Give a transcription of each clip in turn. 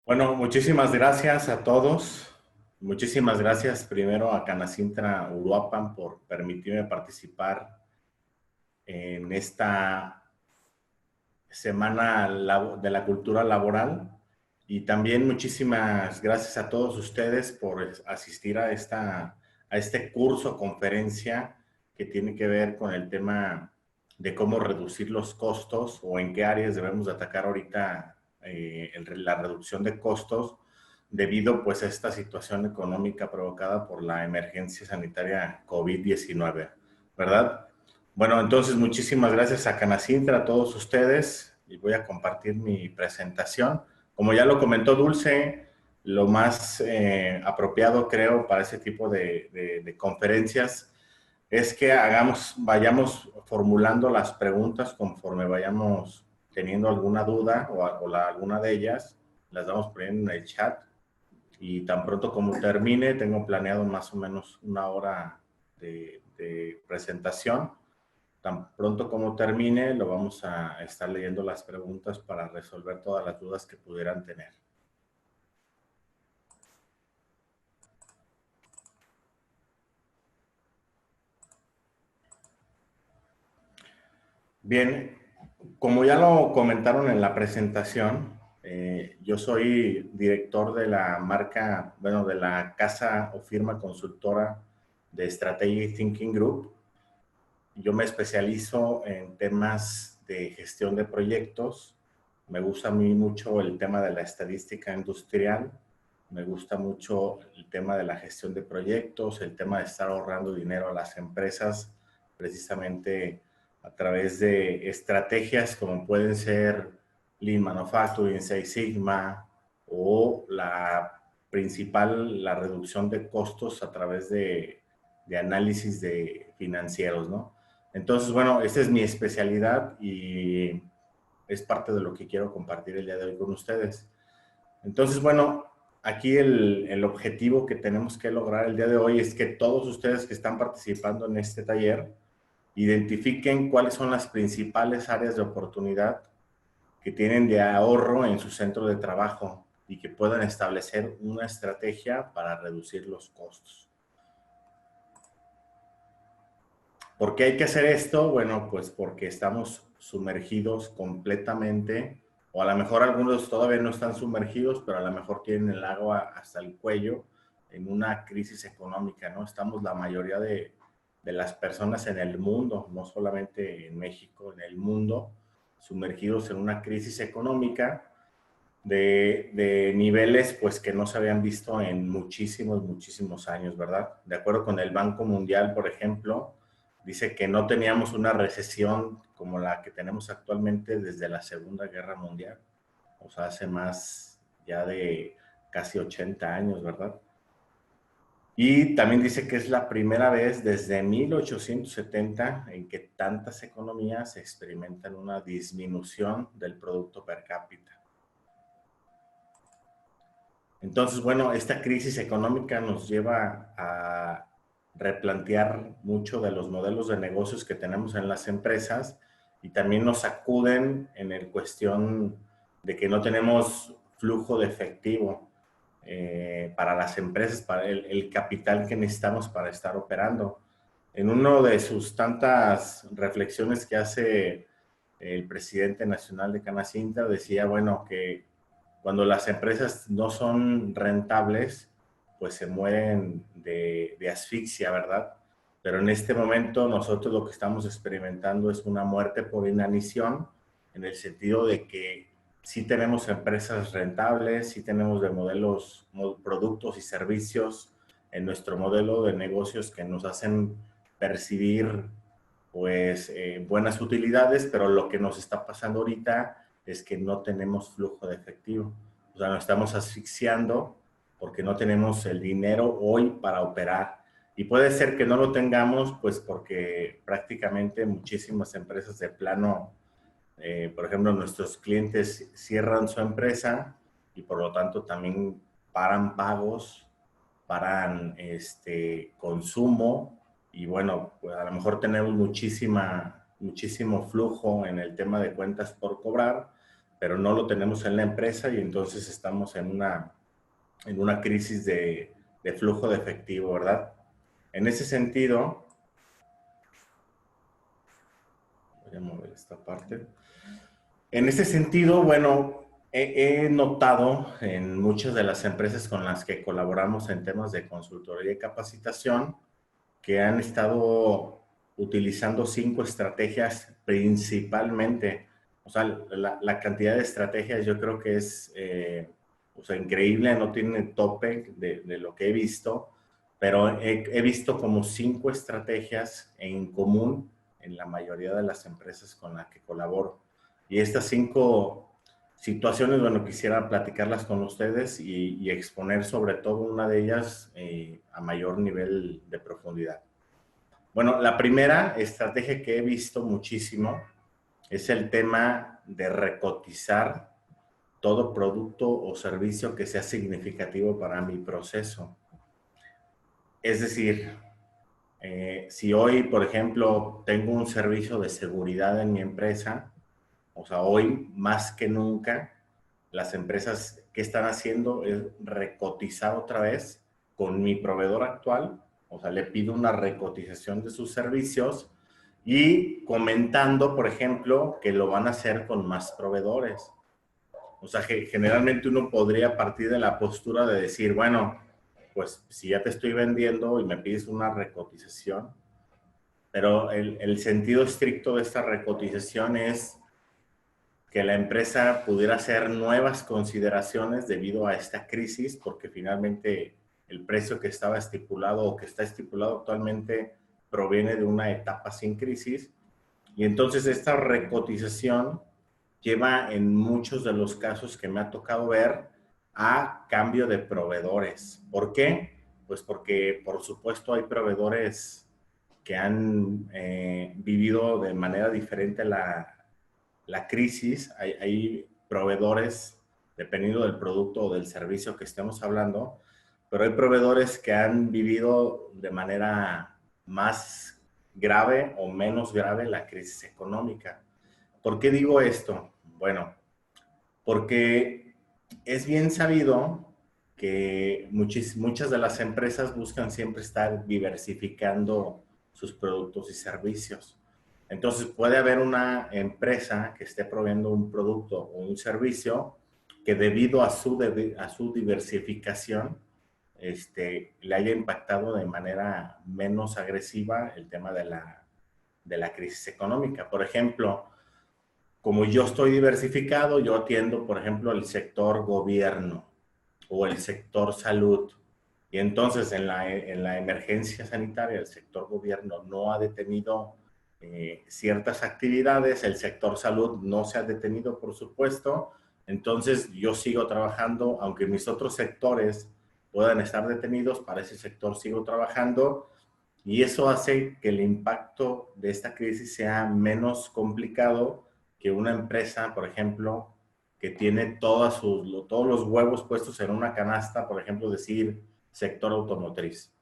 Bueno, muchísimas gracias a todos. Muchísimas gracias primero a Canacintra Uruapan por permitirme participar en esta semana de la cultura laboral. Y también muchísimas gracias a todos ustedes por asistir a este curso, conferencia que tiene que ver con el tema de cómo reducir los costos o en qué áreas debemos de atacar ahorita la reducción de costos debido pues a esta situación económica provocada por la emergencia sanitaria COVID-19, ¿verdad? Bueno, entonces muchísimas gracias a Canacintra, a todos ustedes, y voy a compartir mi presentación. Como ya lo comentó Dulce, lo más apropiado creo para ese tipo de conferencias es que vayamos formulando las preguntas conforme vayamos teniendo alguna duda alguna de ellas, las vamos poniendo en el chat y tan pronto como termine, tengo planeado más o menos una hora de presentación. Tan pronto como termine, lo vamos a estar leyendo las preguntas para resolver todas las dudas que pudieran tener. Bien, como ya lo comentaron en la presentación, yo soy director de la marca, bueno, de la casa o firma consultora de Strategy Thinking Group. Yo me especializo en temas de gestión de proyectos. Me gusta a mí mucho el tema de la estadística industrial. Me gusta mucho el tema de la gestión de proyectos, el tema de estar ahorrando dinero a las empresas, precisamente a través de estrategias como pueden ser Lean Manufacturing, Six Sigma o la principal, la reducción de costos a través de análisis de financieros, ¿no? Entonces, bueno, esta es mi especialidad y es parte de lo que quiero compartir el día de hoy con ustedes. Entonces, bueno, aquí el objetivo que tenemos que lograr el día de hoy es que todos ustedes que están participando en este taller identifiquen cuáles son las principales áreas de oportunidad que tienen de ahorro en su centro de trabajo y que puedan establecer una estrategia para reducir los costos. ¿Por qué hay que hacer esto? Bueno, pues porque estamos sumergidos completamente, o a lo mejor algunos todavía no están sumergidos, pero a lo mejor tienen el agua hasta el cuello en una crisis económica, ¿no? Estamos la mayoría de las personas en el mundo, no solamente en México, en el mundo, sumergidos en una crisis económica de niveles pues que no se habían visto en muchísimos, muchísimos años, ¿verdad? De acuerdo con el Banco Mundial, por ejemplo, dice que no teníamos una recesión como la que tenemos actualmente desde la Segunda Guerra Mundial, o sea, hace más ya de casi 80 años, ¿verdad? Y también dice que es la primera vez desde 1870 en que tantas economías experimentan una disminución del Producto Per Cápita. Entonces, bueno, esta crisis económica nos lleva a replantear mucho de los modelos de negocios que tenemos en las empresas y también nos sacuden en el cuestión de que no tenemos flujo de efectivo para las empresas, para el capital que necesitamos para estar operando. En una de sus tantas reflexiones que hace el presidente nacional de Canacintra, decía, bueno, que cuando las empresas no son rentables, pues se mueren de asfixia, ¿verdad? Pero en este momento nosotros lo que estamos experimentando es una muerte por inanición, en el sentido de que sí tenemos empresas rentables, sí tenemos de modelos, productos y servicios en nuestro modelo de negocios que nos hacen percibir pues buenas utilidades, pero lo que nos está pasando ahorita es que no tenemos flujo de efectivo. O sea, nos estamos asfixiando porque no tenemos el dinero hoy para operar. Y puede ser que no lo tengamos, pues porque prácticamente muchísimas empresas de plano, por ejemplo, nuestros clientes cierran su empresa y por lo tanto también paran pagos, paran consumo y bueno, pues a lo mejor tenemos muchísimo flujo en el tema de cuentas por cobrar, pero no lo tenemos en la empresa y entonces estamos en una crisis de flujo de efectivo, ¿verdad? En ese sentido, voy a mover esta parte. En ese sentido, bueno, he notado en muchas de las empresas con las que colaboramos en temas de consultoría y capacitación que han estado utilizando 5 estrategias principalmente. O sea, la cantidad de estrategias yo creo que es o sea, increíble, no tiene tope de lo que he visto, pero he visto como 5 estrategias en común en la mayoría de las empresas con las que colaboro. Y estas 5 situaciones, bueno, quisiera platicarlas con ustedes y exponer sobre todo una de ellas a mayor nivel de profundidad. Bueno, la primera estrategia que he visto muchísimo es el tema de recotizar todo producto o servicio que sea significativo para mi proceso. Es decir, si hoy, por ejemplo, tengo un servicio de seguridad en mi empresa, o sea, hoy más que nunca, las empresas que están haciendo es recotizar otra vez con mi proveedor actual, o sea, le pido una recotización de sus servicios y comentando, por ejemplo, que lo van a hacer con más proveedores. O sea, que generalmente uno podría partir de la postura de decir, bueno, pues si ya te estoy vendiendo y me pides una recotización, pero el sentido estricto de esta recotización es que la empresa pudiera hacer nuevas consideraciones debido a esta crisis, porque finalmente el precio que estaba estipulado o que está estipulado actualmente proviene de una etapa sin crisis. Y entonces esta recotización lleva en muchos de los casos que me ha tocado ver a cambio de proveedores. ¿Por qué? Pues porque por supuesto hay proveedores que han vivido de manera diferente la crisis. Hay proveedores, dependiendo del producto o del servicio que estemos hablando, pero hay proveedores que han vivido de manera más grave o menos grave la crisis económica. ¿Por qué digo esto? Bueno, porque es bien sabido que muchas de las empresas buscan siempre estar diversificando sus productos y servicios. Entonces puede haber una empresa que esté proveyendo un producto o un servicio que debido a su diversificación le haya impactado de manera menos agresiva el tema de la crisis económica. Por ejemplo, como yo estoy diversificado, yo atiendo, por ejemplo, el sector gobierno o el sector salud. Y entonces en la emergencia sanitaria el sector gobierno no ha detenido ciertas actividades, el sector salud no se ha detenido, por supuesto. Entonces yo sigo trabajando, aunque mis otros sectores puedan estar detenidos, para ese sector sigo trabajando y eso hace que el impacto de esta crisis sea menos complicado que una empresa, por ejemplo, que tiene todos los huevos puestos en una canasta, por ejemplo, decir sector automotriz.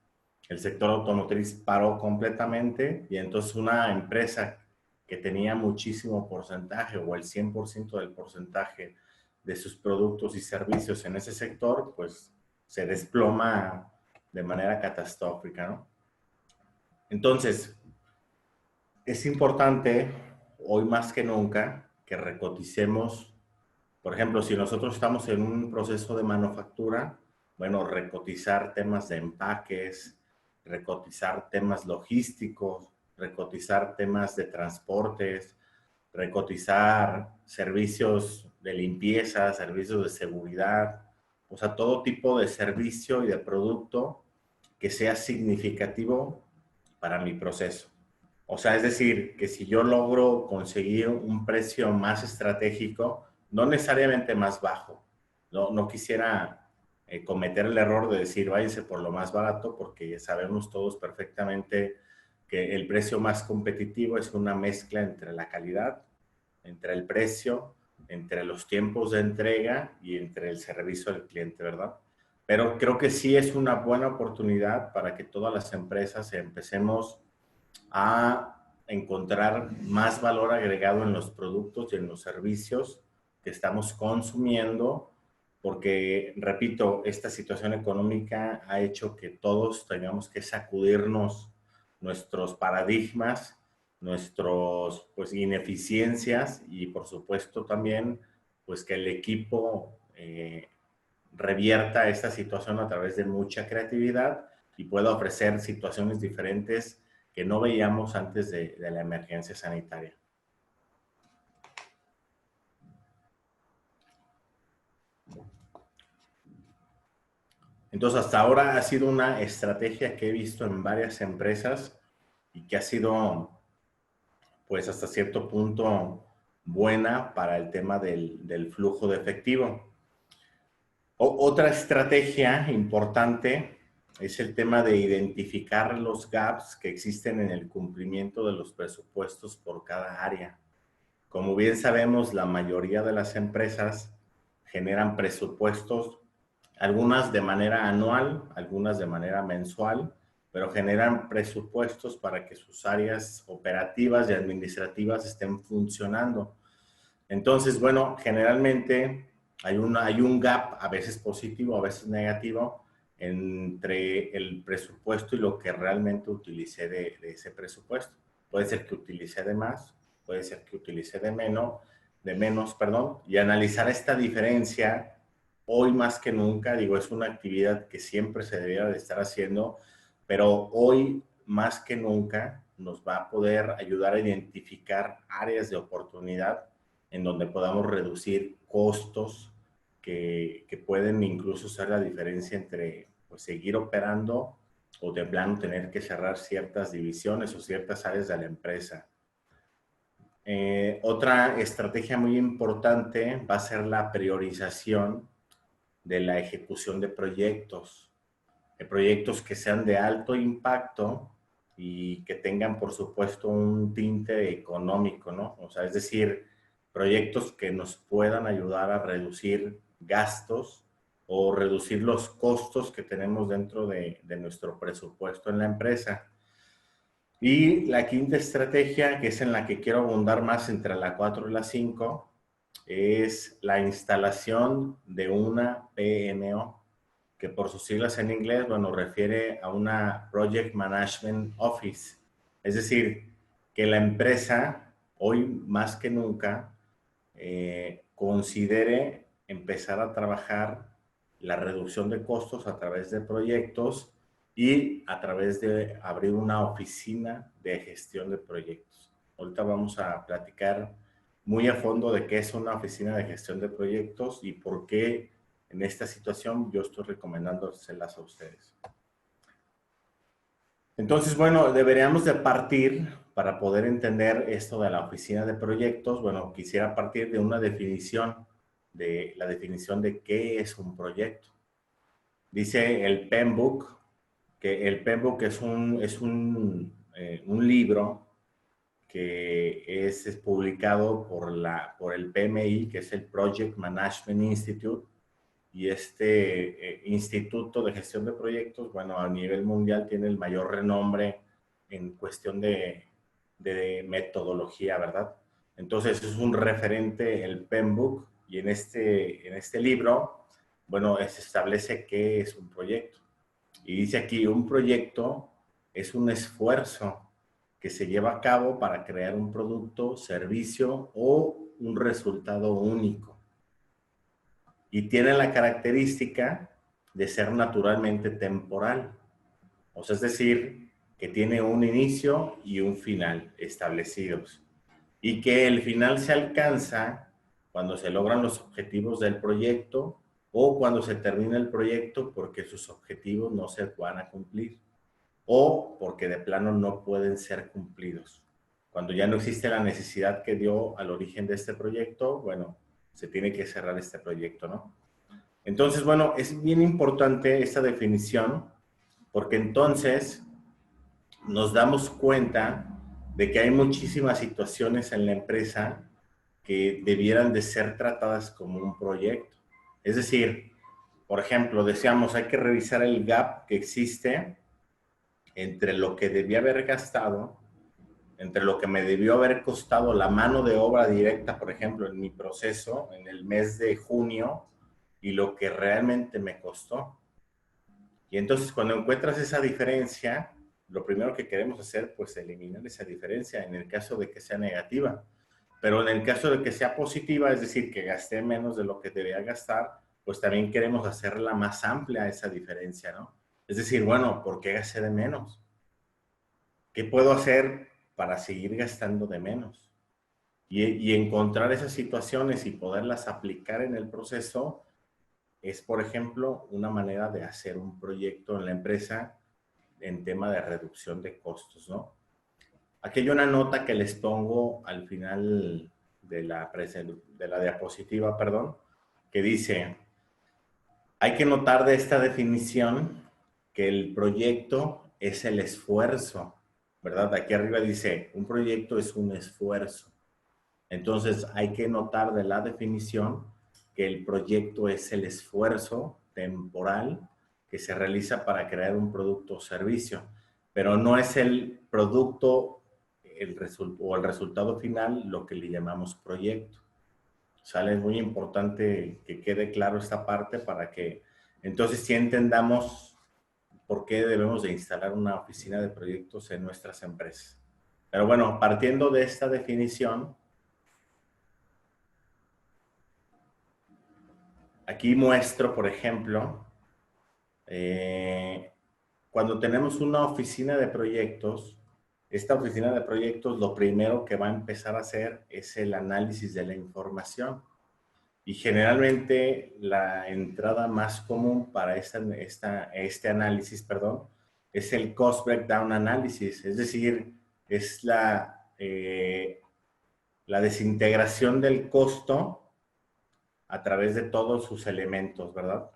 El sector automotriz paró completamente y entonces una empresa que tenía muchísimo porcentaje o el 100% del porcentaje de sus productos y servicios en ese sector, pues se desploma de manera catastrófica, ¿no? Entonces, es importante, hoy más que nunca, que recoticemos, por ejemplo, si nosotros estamos en un proceso de manufactura, bueno, recotizar temas de empaques, recotizar temas logísticos, recotizar temas de transportes, recotizar servicios de limpieza, servicios de seguridad, o sea, todo tipo de servicio y de producto que sea significativo para mi proceso. O sea, es decir, que si yo logro conseguir un precio más estratégico, no necesariamente más bajo, no quisiera cometer el error de decir váyase por lo más barato, porque ya sabemos todos perfectamente que el precio más competitivo es una mezcla entre la calidad, entre el precio, entre los tiempos de entrega y entre el servicio al cliente, ¿verdad? Pero creo que sí es una buena oportunidad para que todas las empresas empecemos a encontrar más valor agregado en los productos y en los servicios que estamos consumiendo, porque, repito, esta situación económica ha hecho que todos tengamos que sacudirnos nuestros paradigmas, nuestros, pues, ineficiencias y, por supuesto, también, pues, que el equipo revierta esta situación a través de mucha creatividad y pueda ofrecer situaciones diferentes que no veíamos antes de la emergencia sanitaria. Entonces, hasta ahora ha sido una estrategia que he visto en varias empresas y que ha sido, pues, hasta cierto punto buena para el tema del flujo de efectivo. Otra estrategia importante es el tema de identificar los gaps que existen en el cumplimiento de los presupuestos por cada área. Como bien sabemos, la mayoría de las empresas generan presupuestos, algunas de manera anual, algunas de manera mensual, pero generan presupuestos para que sus áreas operativas y administrativas estén funcionando. Entonces, bueno, generalmente hay un gap, a veces positivo, a veces negativo, entre el presupuesto y lo que realmente utilicé de ese presupuesto. Puede ser que utilicé de más, puede ser que utilicé de menos, perdón, y analizar esta diferencia hoy más que nunca, digo, es una actividad que siempre se debería de estar haciendo, pero hoy más que nunca nos va a poder ayudar a identificar áreas de oportunidad en donde podamos reducir costos que pueden incluso ser la diferencia entre, pues, seguir operando o de plano tener que cerrar ciertas divisiones o ciertas áreas de la empresa. Otra estrategia muy importante va a ser la priorización de la ejecución de proyectos que sean de alto impacto y que tengan, por supuesto, un tinte económico, ¿no? O sea, es decir, proyectos que nos puedan ayudar a reducir gastos o reducir los costos que tenemos dentro de nuestro presupuesto en la empresa. Y la quinta estrategia, que es en la que quiero abundar más entre la 4 y la 5, es la instalación de una PMO, que por sus siglas en inglés, bueno, refiere a una Project Management Office. Es decir, que la empresa, hoy más que nunca, considere empezar a trabajar la reducción de costos a través de proyectos y a través de abrir una oficina de gestión de proyectos. Ahorita vamos a platicar muy a fondo de qué es una oficina de gestión de proyectos y por qué en esta situación yo estoy recomendándoselas a ustedes. Entonces, bueno, deberíamos de partir para poder entender esto de la oficina de proyectos. Bueno, quisiera partir de una definición, de la definición de qué es un proyecto. Dice el PMBOK, que el PMBOK un libro que es publicado por el PMI, que es el Project Management Institute, y este Instituto de Gestión de Proyectos, bueno, a nivel mundial tiene el mayor renombre en cuestión de metodología, ¿verdad? Entonces es un referente el PMBOK y en este libro, bueno, se establece qué es un proyecto. Y dice aquí, un proyecto es un esfuerzo que se lleva a cabo para crear un producto, servicio o un resultado único. Y tiene la característica de ser naturalmente temporal. O sea, es decir, que tiene un inicio y un final establecidos. Y que el final se alcanza cuando se logran los objetivos del proyecto o cuando se termina el proyecto porque sus objetivos no se van a cumplir o porque de plano no pueden ser cumplidos. Cuando ya no existe la necesidad que dio al origen de este proyecto, bueno, se tiene que cerrar este proyecto, ¿no? Entonces, bueno, es bien importante esta definición porque entonces nos damos cuenta de que hay muchísimas situaciones en la empresa que debieran de ser tratadas como un proyecto. Es decir, por ejemplo, decíamos, hay que revisar el gap que existe entre lo que debía haber gastado entre lo que me debió haber costado la mano de obra directa, por ejemplo, en mi proceso, en el mes de junio, y lo que realmente me costó. Y entonces cuando encuentras esa diferencia, lo primero que queremos hacer, pues eliminar esa diferencia en el caso de que sea negativa. Pero en el caso de que sea positiva, es decir, que gasté menos de lo que debía gastar, pues también queremos hacerla más amplia esa diferencia, ¿no? Es decir, bueno, ¿por qué gasté de menos? ¿Qué puedo hacer para seguir gastando de menos? Y encontrar esas situaciones y poderlas aplicar en el proceso es, por ejemplo, una manera de hacer un proyecto en la empresa en tema de reducción de costos, ¿no? Aquí hay una nota que les pongo al final de la diapositiva, perdón, que dice, hay que notar de esta definición que el proyecto es el esfuerzo, ¿verdad? Aquí arriba dice, un proyecto es un esfuerzo. Entonces hay que notar de la definición que el proyecto es el esfuerzo temporal que se realiza para crear un producto o servicio, pero no es el producto o el resultado final lo que le llamamos proyecto. ¿Sale? Es muy importante que quede claro esta parte para que entonces sí entendamos por qué debemos de instalar una oficina de proyectos en nuestras empresas. Pero bueno, partiendo de esta definición, aquí muestro, por ejemplo, cuando tenemos una oficina de proyectos, esta oficina de proyectos lo primero que va a empezar a hacer es el análisis de la información. Y generalmente la entrada más común para este análisis, perdón, es el Cost Breakdown Analysis, es decir, es la desintegración del costo a través de todos sus elementos, ¿verdad?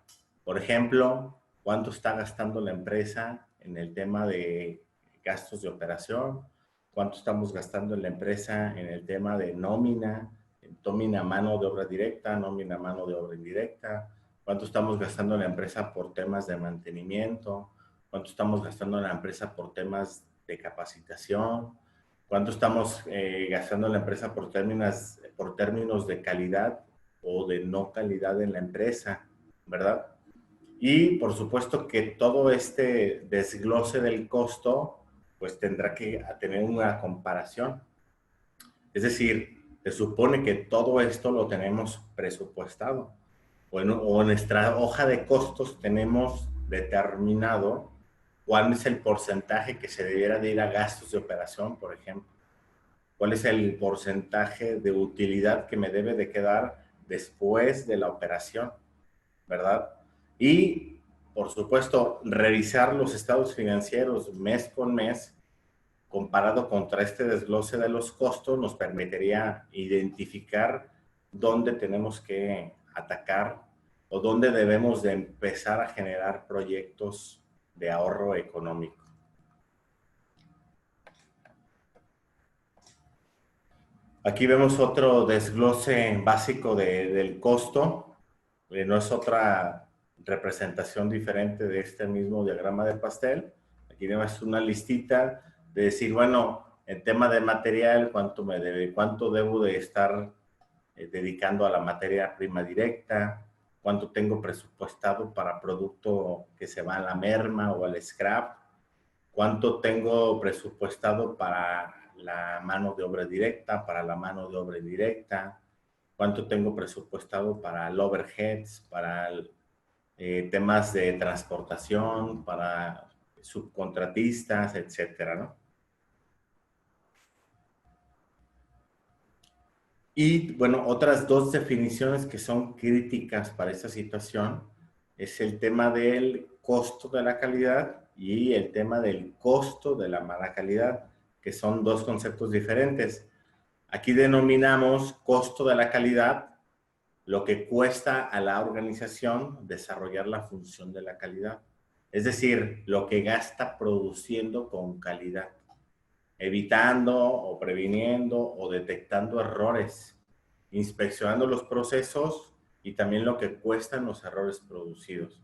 Por ejemplo, cuánto está gastando la empresa en el tema de gastos de operación, cuánto estamos gastando en la empresa en el tema de nómina mano de obra directa, nómina mano de obra indirecta, cuánto estamos gastando en la empresa por temas de mantenimiento, cuánto estamos gastando en la empresa por temas de capacitación, cuánto estamos gastando en la empresa por términos de calidad o de no calidad en la empresa, ¿verdad? Y por supuesto que todo este desglose del costo, pues tendrá que tener una comparación. Es decir, se supone que todo esto lo tenemos presupuestado. O en nuestra hoja de costos tenemos determinado cuál es el porcentaje que se debiera de ir a gastos de operación, por ejemplo. Cuál es el porcentaje de utilidad que me debe de quedar después de la operación, ¿verdad? Y, por supuesto, revisar los estados financieros mes con mes, comparado contra este desglose de los costos, nos permitiría identificar dónde tenemos que atacar o dónde debemos de empezar a generar proyectos de ahorro económico. Aquí vemos otro desglose básico del costo. No es otra representación diferente de este mismo diagrama de pastel. Aquí vemos una listita de decir, bueno, en tema de material, cuánto debo de estar dedicando a la materia prima directa, cuánto tengo presupuestado para producto que se va a la merma o al scrap, cuánto tengo presupuestado para la mano de obra directa, para la mano de obra indirecta, cuánto tengo presupuestado para el overheads, para temas de transportación, para subcontratistas, etcétera, ¿no? Y bueno, otras dos definiciones que son críticas para esta situación es el tema del costo de la calidad y el tema del costo de la mala calidad, que son dos conceptos diferentes. Aquí denominamos costo de la calidad lo que cuesta a la organización desarrollar la función de la calidad. Es decir, lo que gasta produciendo con calidad, evitando o previniendo o detectando errores, inspeccionando los procesos y también lo que cuestan los errores producidos.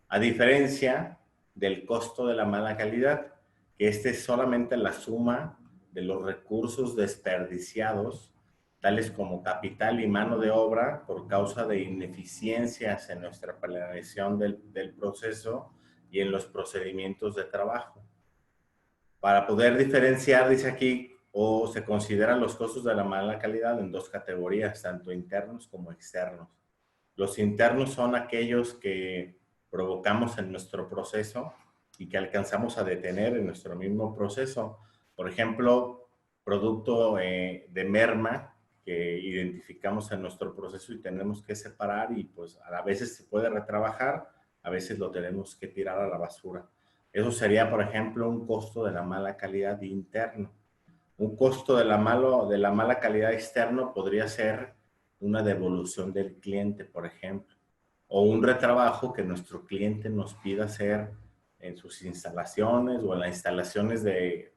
A diferencia del costo de la mala calidad, que este es solamente la suma de los recursos desperdiciados, tales como capital y mano de obra, por causa de ineficiencias en nuestra planeación del proceso y en los procedimientos de trabajo. Para poder diferenciar, dice aquí, o se consideran los costos de la mala calidad en dos categorías, tanto internos como externos. Los internos son aquellos que provocamos en nuestro proceso y que alcanzamos a detener en nuestro mismo proceso. Por ejemplo, producto de merma que identificamos en nuestro proceso y tenemos que separar, y pues a veces se puede retrabajar, a veces lo tenemos que tirar a la basura. Eso sería, por ejemplo, un costo de la mala calidad interno. Un costo de la mala calidad externo podría ser una devolución del cliente, por ejemplo, o un retrabajo que nuestro cliente nos pida hacer en sus instalaciones o en las instalaciones de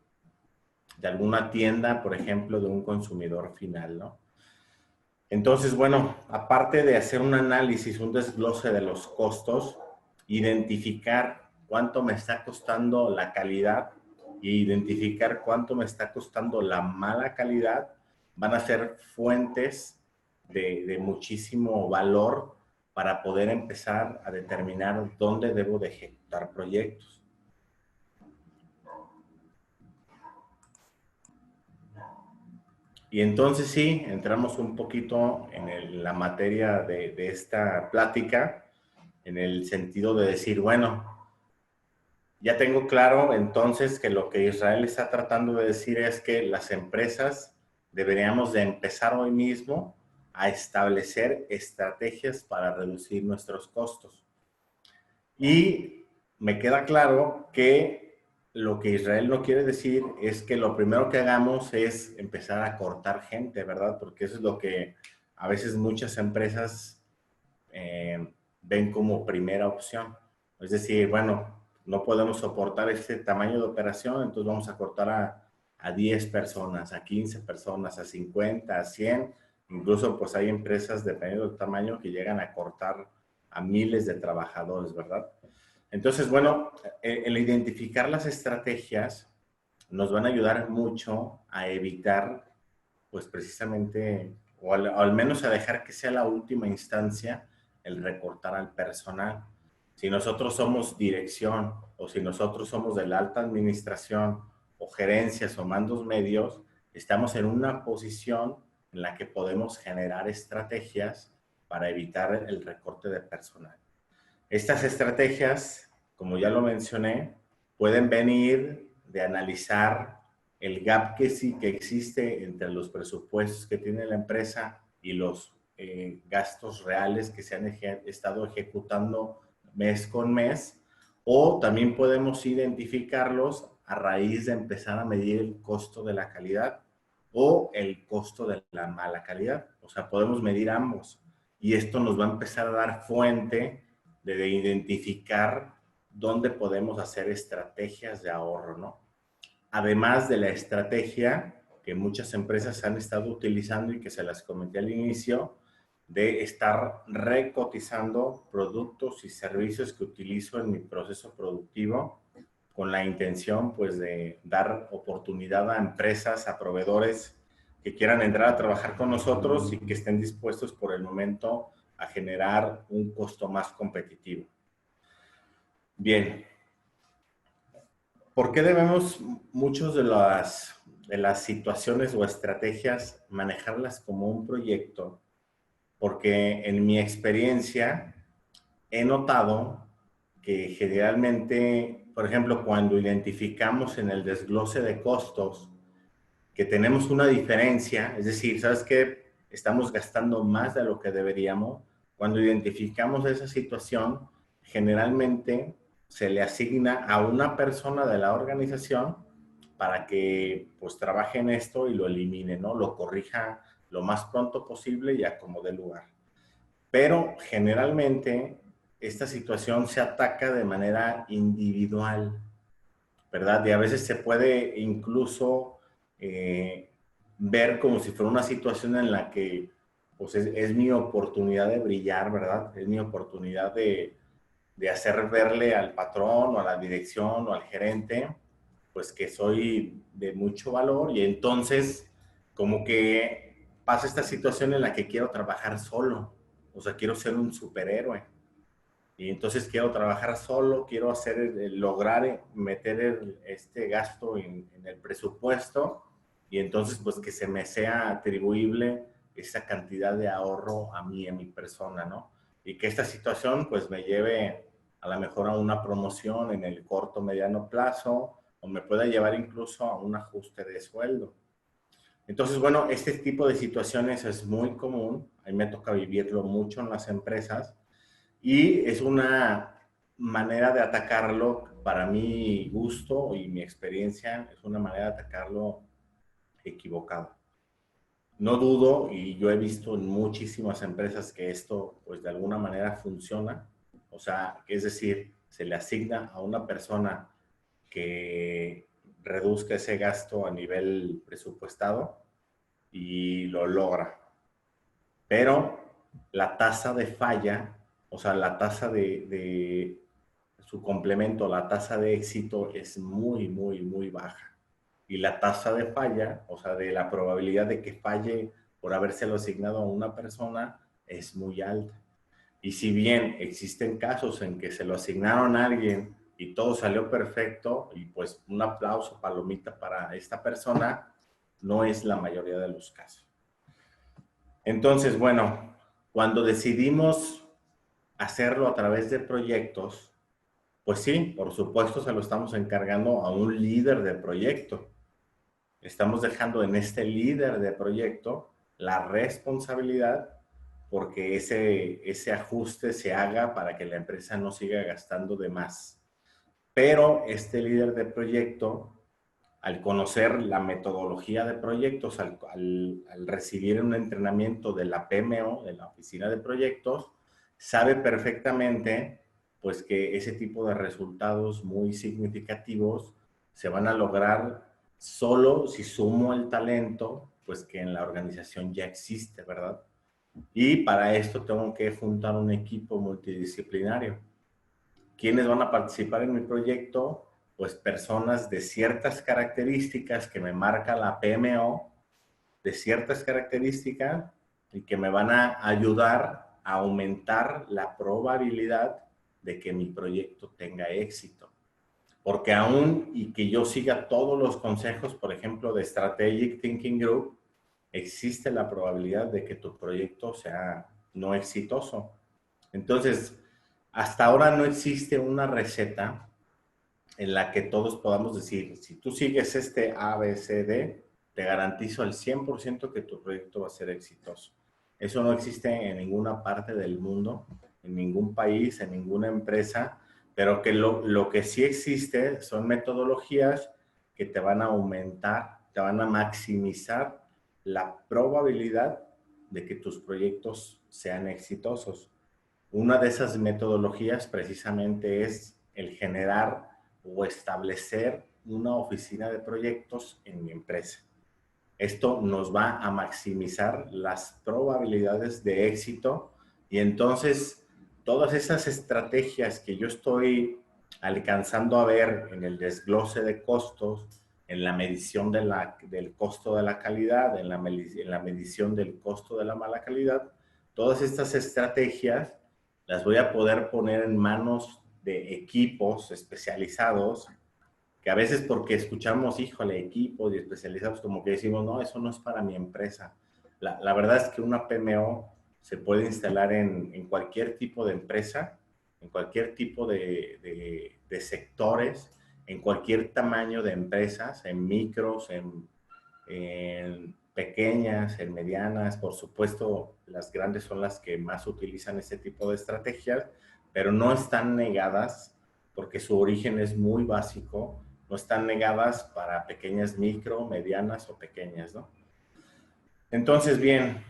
alguna tienda, por ejemplo, de un consumidor final, ¿no? Entonces, bueno, aparte de hacer un análisis, un desglose de los costos, identificar cuánto me está costando la calidad e identificar cuánto me está costando la mala calidad, van a ser fuentes de muchísimo valor para poder empezar a determinar dónde debo de ejecutar proyectos. Y entonces sí, entramos un poquito en la materia de esta plática, en el sentido de decir, bueno, ya tengo claro entonces que lo que Israel está tratando de decir es que las empresas deberíamos de empezar hoy mismo a establecer estrategias para reducir nuestros costos. Y me queda claro que lo que Israel no quiere decir es que lo primero que hagamos es empezar a cortar gente, ¿verdad? Porque eso es lo que a veces muchas empresas ven como primera opción. Es decir, bueno, no podemos soportar este tamaño de operación, entonces vamos a cortar a 10 personas, a 15 personas, a 50, a 100. Incluso pues hay empresas, dependiendo del tamaño, que llegan a cortar a miles de trabajadores, ¿verdad? Entonces, bueno, el identificar las estrategias nos van a ayudar mucho a evitar, pues precisamente, o al menos a dejar que sea la última instancia el recortar al personal. Si nosotros somos dirección, o si nosotros somos de la alta administración o gerencias o mandos medios, estamos en una posición en la que podemos generar estrategias para evitar el recorte de personal. Estas estrategias, como ya lo mencioné, pueden venir de analizar el gap que sí que existe entre los presupuestos que tiene la empresa y los gastos reales que se han estado ejecutando mes con mes, o también podemos identificarlos a raíz de empezar a medir el costo de la calidad o el costo de la mala calidad. O sea, podemos medir ambos, y esto nos va a empezar a dar fuente de identificar dónde podemos hacer estrategias de ahorro, ¿no? Además de la estrategia que muchas empresas han estado utilizando y que se las comenté al inicio, de estar recotizando productos y servicios que utilizo en mi proceso productivo, con la intención pues de dar oportunidad a empresas, a proveedores que quieran entrar a trabajar con nosotros y que estén dispuestos por el momento a generar un costo más competitivo. Bien, ¿por qué debemos muchos de las situaciones o estrategias manejarlas como un proyecto? Porque en mi experiencia he notado que generalmente, por ejemplo, cuando identificamos en el desglose de costos que tenemos una diferencia, es decir, ¿sabes qué? Estamos gastando más de lo que deberíamos. Cuando identificamos esa situación, generalmente se le asigna a una persona de la organización para que pues trabaje en esto y lo elimine, ¿no? Lo corrija lo más pronto posible y acomode lugar. Pero generalmente esta situación se ataca de manera individual, ¿verdad? Y a veces se puede incluso ver como si fuera una situación en la que pues es mi oportunidad de brillar, ¿verdad? Es mi oportunidad de hacer verle al patrón o a la dirección o al gerente pues que soy de mucho valor y entonces como que pasa esta situación en la que quiero trabajar solo, o sea, quiero ser un superhéroe. Y entonces quiero trabajar solo, quiero hacer, lograr meter este gasto en el presupuesto y entonces pues que se me sea atribuible esa cantidad de ahorro a mí, en mi persona, ¿no? Y que esta situación pues me lleve a lo mejor a una promoción en el corto, mediano plazo o me pueda llevar incluso a un ajuste de sueldo. Entonces, bueno, este tipo de situaciones es muy común, a mí me toca vivirlo mucho en las empresas y es una manera de atacarlo, para mi gusto y mi experiencia, es una manera de atacarlo equivocada. No dudo, y yo he visto en muchísimas empresas que esto, pues de alguna manera funciona. O sea, es decir, se le asigna a una persona que reduzca ese gasto a nivel presupuestado y lo logra. Pero la tasa de falla, o sea, la tasa de su complemento, la tasa de éxito es muy, muy, muy baja. Y la tasa de falla, o sea, de la probabilidad de que falle por habérselo asignado a una persona, es muy alta. Y si bien existen casos en que se lo asignaron a alguien y todo salió perfecto, y pues un aplauso, palomita para esta persona, no es la mayoría de los casos. Entonces, bueno, cuando decidimos hacerlo a través de proyectos, pues sí, por supuesto se lo estamos encargando a un líder de proyecto. Estamos dejando en este líder de proyecto la responsabilidad porque ese ajuste se haga para que la empresa no siga gastando de más. Pero este líder de proyecto, al conocer la metodología de proyectos, al recibir un entrenamiento de la PMO, de la oficina de proyectos, sabe perfectamente pues que ese tipo de resultados muy significativos se van a lograr solo si sumo el talento pues que en la organización ya existe, ¿verdad? Y para esto tengo que juntar un equipo multidisciplinario. ¿Quiénes van a participar en mi proyecto? Pues personas de ciertas características que me marca la PMO, de ciertas características y que me van a ayudar a aumentar la probabilidad de que mi proyecto tenga éxito. Porque aún y que yo siga todos los consejos, por ejemplo, de Strategic Thinking Group, existe la probabilidad de que tu proyecto sea no exitoso. Entonces, hasta ahora no existe una receta en la que todos podamos decir, si tú sigues este A, B, C, D, te garantizo al 100% que tu proyecto va a ser exitoso. Eso no existe en ninguna parte del mundo, en ningún país, en ninguna empresa, pero que lo que sí existe son metodologías que te van a aumentar, te van a maximizar la probabilidad de que tus proyectos sean exitosos. Una de esas metodologías precisamente es el generar o establecer una oficina de proyectos en mi empresa. Esto nos va a maximizar las probabilidades de éxito y entonces todas esas estrategias que yo estoy alcanzando a ver en el desglose de costos, en la medición del costo de la calidad, en la medición del costo de la mala calidad, todas estas estrategias las voy a poder poner en manos de equipos especializados que a veces porque escuchamos, híjole, equipos y especializados, como que decimos, no, eso no es para mi empresa. La verdad es que una PMO se puede instalar en cualquier tipo de empresa, en cualquier tipo de sectores, en cualquier tamaño de empresas, en micros, en pequeñas, en medianas. Por supuesto, las grandes son las que más utilizan este tipo de estrategias, pero no están negadas porque su origen es muy básico, no están negadas para pequeñas micro, medianas o pequeñas, ¿no? Entonces, bien,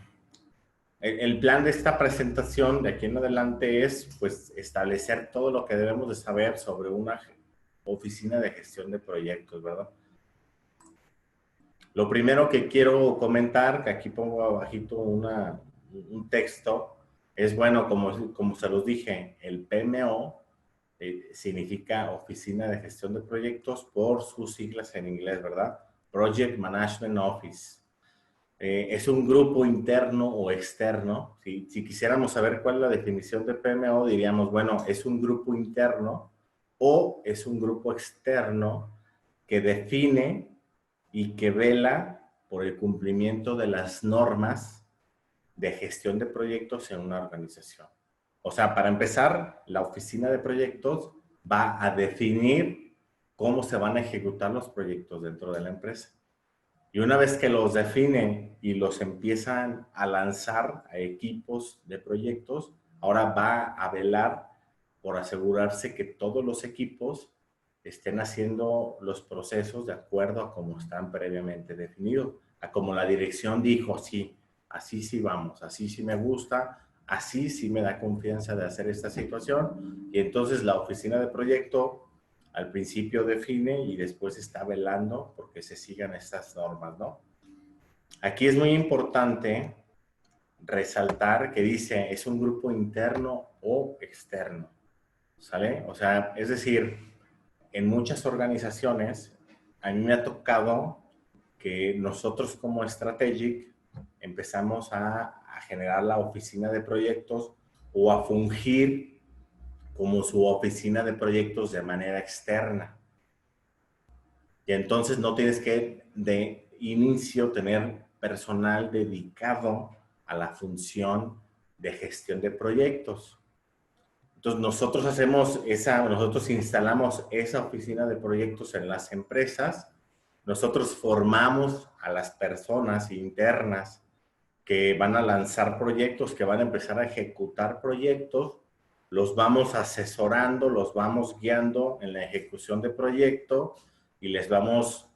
el plan de esta presentación de aquí en adelante es, pues, establecer todo lo que debemos de saber sobre una oficina de gestión de proyectos, ¿verdad? Lo primero que quiero comentar, que aquí pongo abajito un texto, es bueno, como se los dije, el PMO significa Oficina de Gestión de Proyectos por sus siglas en inglés, ¿verdad? Project Management Office. Es un grupo interno o externo. Si quisiéramos saber cuál es la definición de PMO, diríamos, bueno, es un grupo interno o es un grupo externo que define y que vela por el cumplimiento de las normas de gestión de proyectos en una organización. O sea, para empezar, la oficina de proyectos va a definir cómo se van a ejecutar los proyectos dentro de la empresa. Y una vez que los definen y los empiezan a lanzar a equipos de proyectos, ahora va a velar por asegurarse que todos los equipos estén haciendo los procesos de acuerdo a como están previamente definidos, a como la dirección dijo, sí, así sí vamos, así sí me gusta, así sí me da confianza de hacer esta situación. Y entonces la oficina de proyecto al principio define y después está velando porque se sigan estas normas, ¿no? Aquí es muy importante resaltar que dice es un grupo interno o externo, ¿sale? O sea, es decir, en muchas organizaciones a mí me ha tocado que nosotros como Strategic empezamos a generar la oficina de proyectos o a fungir como su oficina de proyectos de manera externa. Y entonces no tienes que de inicio tener personal dedicado a la función de gestión de proyectos. Entonces nosotros instalamos esa oficina de proyectos en las empresas, nosotros formamos a las personas internas que van a lanzar proyectos, que van a empezar a ejecutar proyectos, los vamos asesorando, los vamos guiando en la ejecución de proyecto y les vamos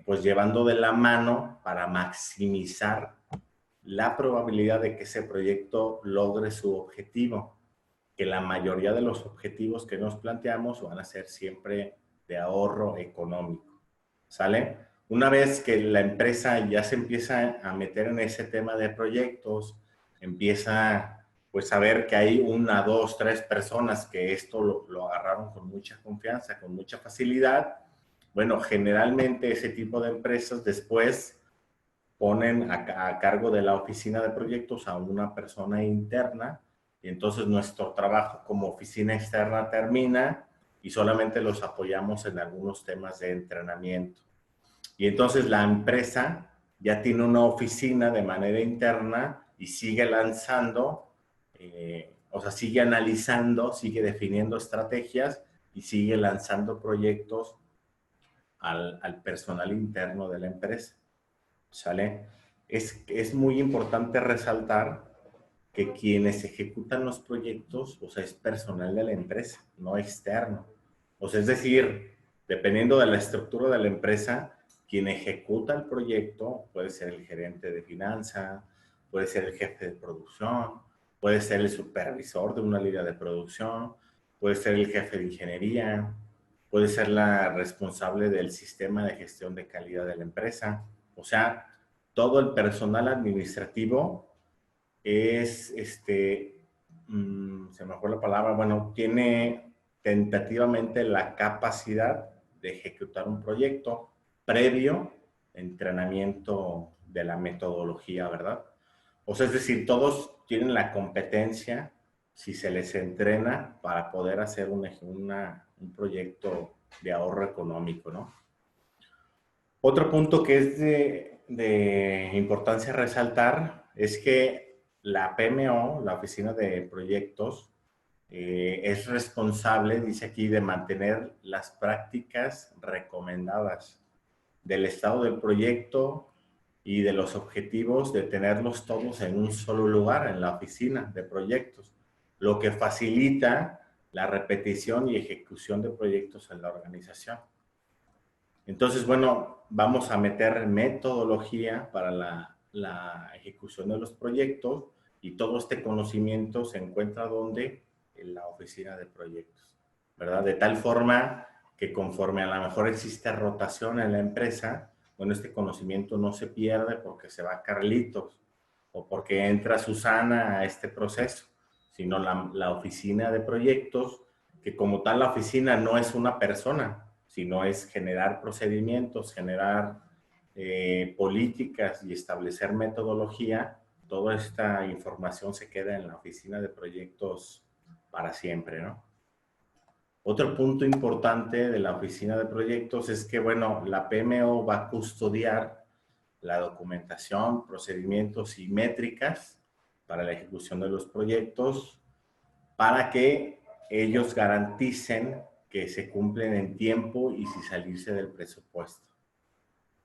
pues llevando de la mano para maximizar la probabilidad de que ese proyecto logre su objetivo, que la mayoría de los objetivos que nos planteamos van a ser siempre de ahorro económico, ¿sale? Una vez que la empresa ya se empieza a meter en ese tema de proyectos, empieza pues a ver que hay una, dos, tres personas que esto lo agarraron con mucha confianza, con mucha facilidad. Bueno, generalmente ese tipo de empresas después ponen a cargo de la oficina de proyectos a una persona interna y entonces nuestro trabajo como oficina externa termina y solamente los apoyamos en algunos temas de entrenamiento. Y entonces la empresa ya tiene una oficina de manera interna y sigue lanzando, o sea, sigue analizando, sigue definiendo estrategias y sigue lanzando proyectos al personal interno de la empresa. ¿Sale? Es muy importante resaltar que quienes ejecutan los proyectos, o sea, es personal de la empresa, no externo. O sea, es decir, dependiendo de la estructura de la empresa, quien ejecuta el proyecto puede ser el gerente de finanzas, puede ser el jefe de producción, puede ser el supervisor de una línea de producción, puede ser el jefe de ingeniería, puede ser la responsable del sistema de gestión de calidad de la empresa. O sea, todo el personal administrativo es, se me fue la palabra, bueno, tiene tentativamente la capacidad de ejecutar un proyecto previo entrenamiento de la metodología, ¿verdad? O sea, es decir, todos tienen la competencia si se les entrena para poder hacer un proyecto de ahorro económico, ¿no? Otro punto que es de importancia resaltar es que la PMO, la Oficina de Proyectos, es responsable, dice aquí, de mantener las prácticas recomendadas del estado del proyecto y de los objetivos, de tenerlos todos en un solo lugar, en la oficina de proyectos, lo que facilita la repetición y ejecución de proyectos en la organización. Entonces, bueno, vamos a meter metodología para la ejecución de los proyectos y todo este conocimiento se encuentra ¿dónde? En la oficina de proyectos, ¿verdad? De tal forma que conforme a lo mejor existe rotación en la empresa, bueno, este conocimiento no se pierde porque se va Carlitos o porque entra Susana a este proceso, sino la oficina de proyectos que como tal la oficina no es una persona, sino es generar procedimientos, generar políticas y establecer metodología. Toda esta información se queda en la oficina de proyectos para siempre, ¿no? Otro punto importante de la oficina de proyectos es que, bueno, la PMO va a custodiar la documentación, procedimientos y métricas para la ejecución de los proyectos para que ellos garanticen que se cumplen en tiempo y sin salirse del presupuesto.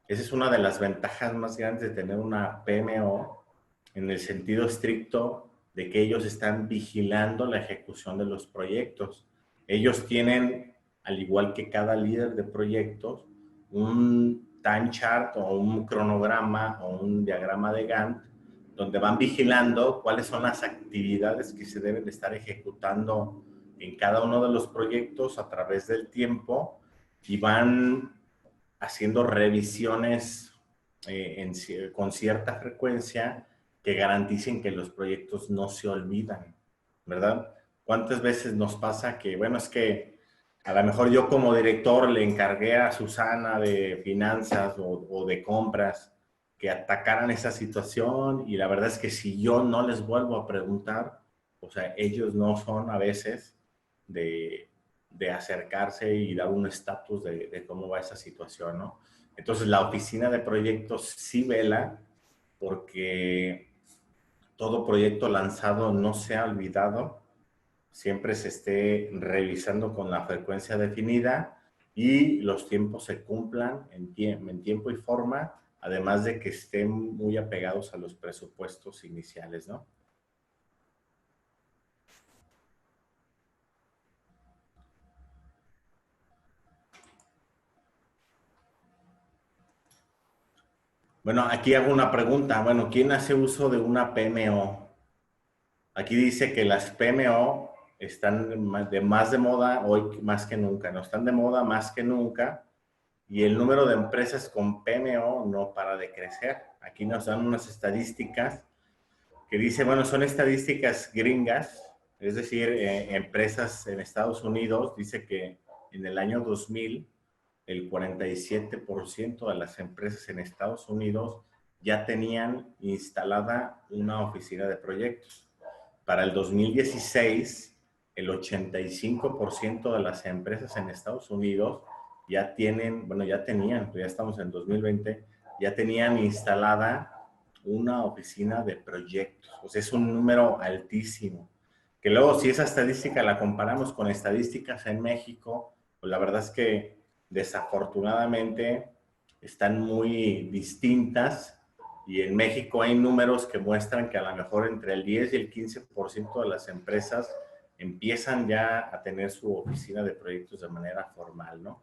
Esa es una de las ventajas más grandes de tener una PMO en el sentido estricto de que ellos están vigilando la ejecución de los proyectos. Ellos tienen, al igual que cada líder de proyectos, un time chart o un cronograma o un diagrama de Gantt donde van vigilando cuáles son las actividades que se deben de estar ejecutando en cada uno de los proyectos a través del tiempo y van haciendo revisiones con cierta frecuencia que garanticen que los proyectos no se olvidan, ¿verdad? ¿Cuántas veces nos pasa que, bueno, es que a lo mejor yo como director le encargué a Susana de finanzas o de compras que atacaran esa situación y la verdad es que si yo no les vuelvo a preguntar, o sea, ellos no son a veces de acercarse y dar un estatus de cómo va esa situación, ¿no? Entonces, la oficina de proyectos sí vela porque todo proyecto lanzado no sea olvidado, siempre se esté revisando con la frecuencia definida y los tiempos se cumplan en tiempo y forma, además de que estén muy apegados a los presupuestos iniciales, ¿no? Bueno, aquí hago una pregunta. Bueno, ¿quién hace uso de una PMO? Aquí dice que las PMO están de más de moda hoy más que nunca, no están de moda más que nunca y el número de empresas con PMO no para de crecer. Aquí nos dan unas estadísticas que dice, bueno, son estadísticas gringas, es decir, empresas en Estados Unidos, dice que en el año 2000 el 47% de las empresas en Estados Unidos ya tenían instalada una oficina de proyectos. Para el 2016, el 85% de las empresas en Estados Unidos ya tienen, bueno, ya tenían, ya estamos en 2020, ya tenían instalada una oficina de proyectos. O sea, es un número altísimo. Que luego, si esa estadística la comparamos con estadísticas en México, pues la verdad es que desafortunadamente están muy distintas y en México hay números que muestran que a lo mejor entre el 10 y el 15% de las empresas empiezan ya a tener su oficina de proyectos de manera formal, ¿no?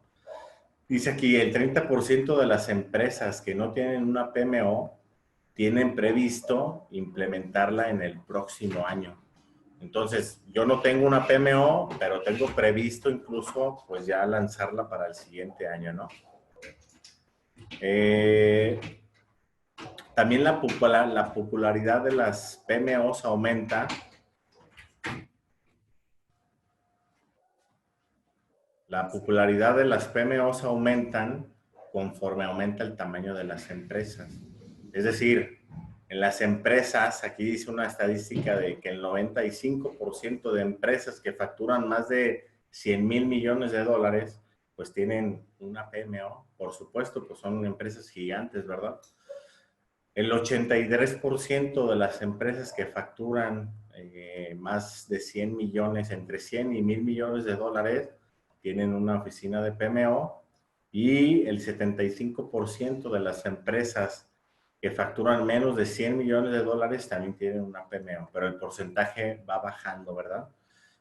Dice aquí, el 30% de las empresas que no tienen una PMO tienen previsto implementarla en el próximo año. Entonces, yo no tengo una PMO, pero tengo previsto incluso pues ya lanzarla para el siguiente año, ¿no? También la popularidad de las PMOs aumenta. La popularidad de las PMOs aumentan conforme aumenta el tamaño de las empresas. Es decir, en las empresas, aquí dice una estadística de que el 95% de empresas que facturan más de 100 mil millones de dólares, pues tienen una PMO. Por supuesto, pues son empresas gigantes, ¿verdad? El 83% de las empresas que facturan más de 100 millones, entre 100 y 1000 millones de dólares, tienen una oficina de PMO y el 75% de las empresas que facturan menos de 100 millones de dólares también tienen una PMO, pero el porcentaje va bajando, ¿verdad?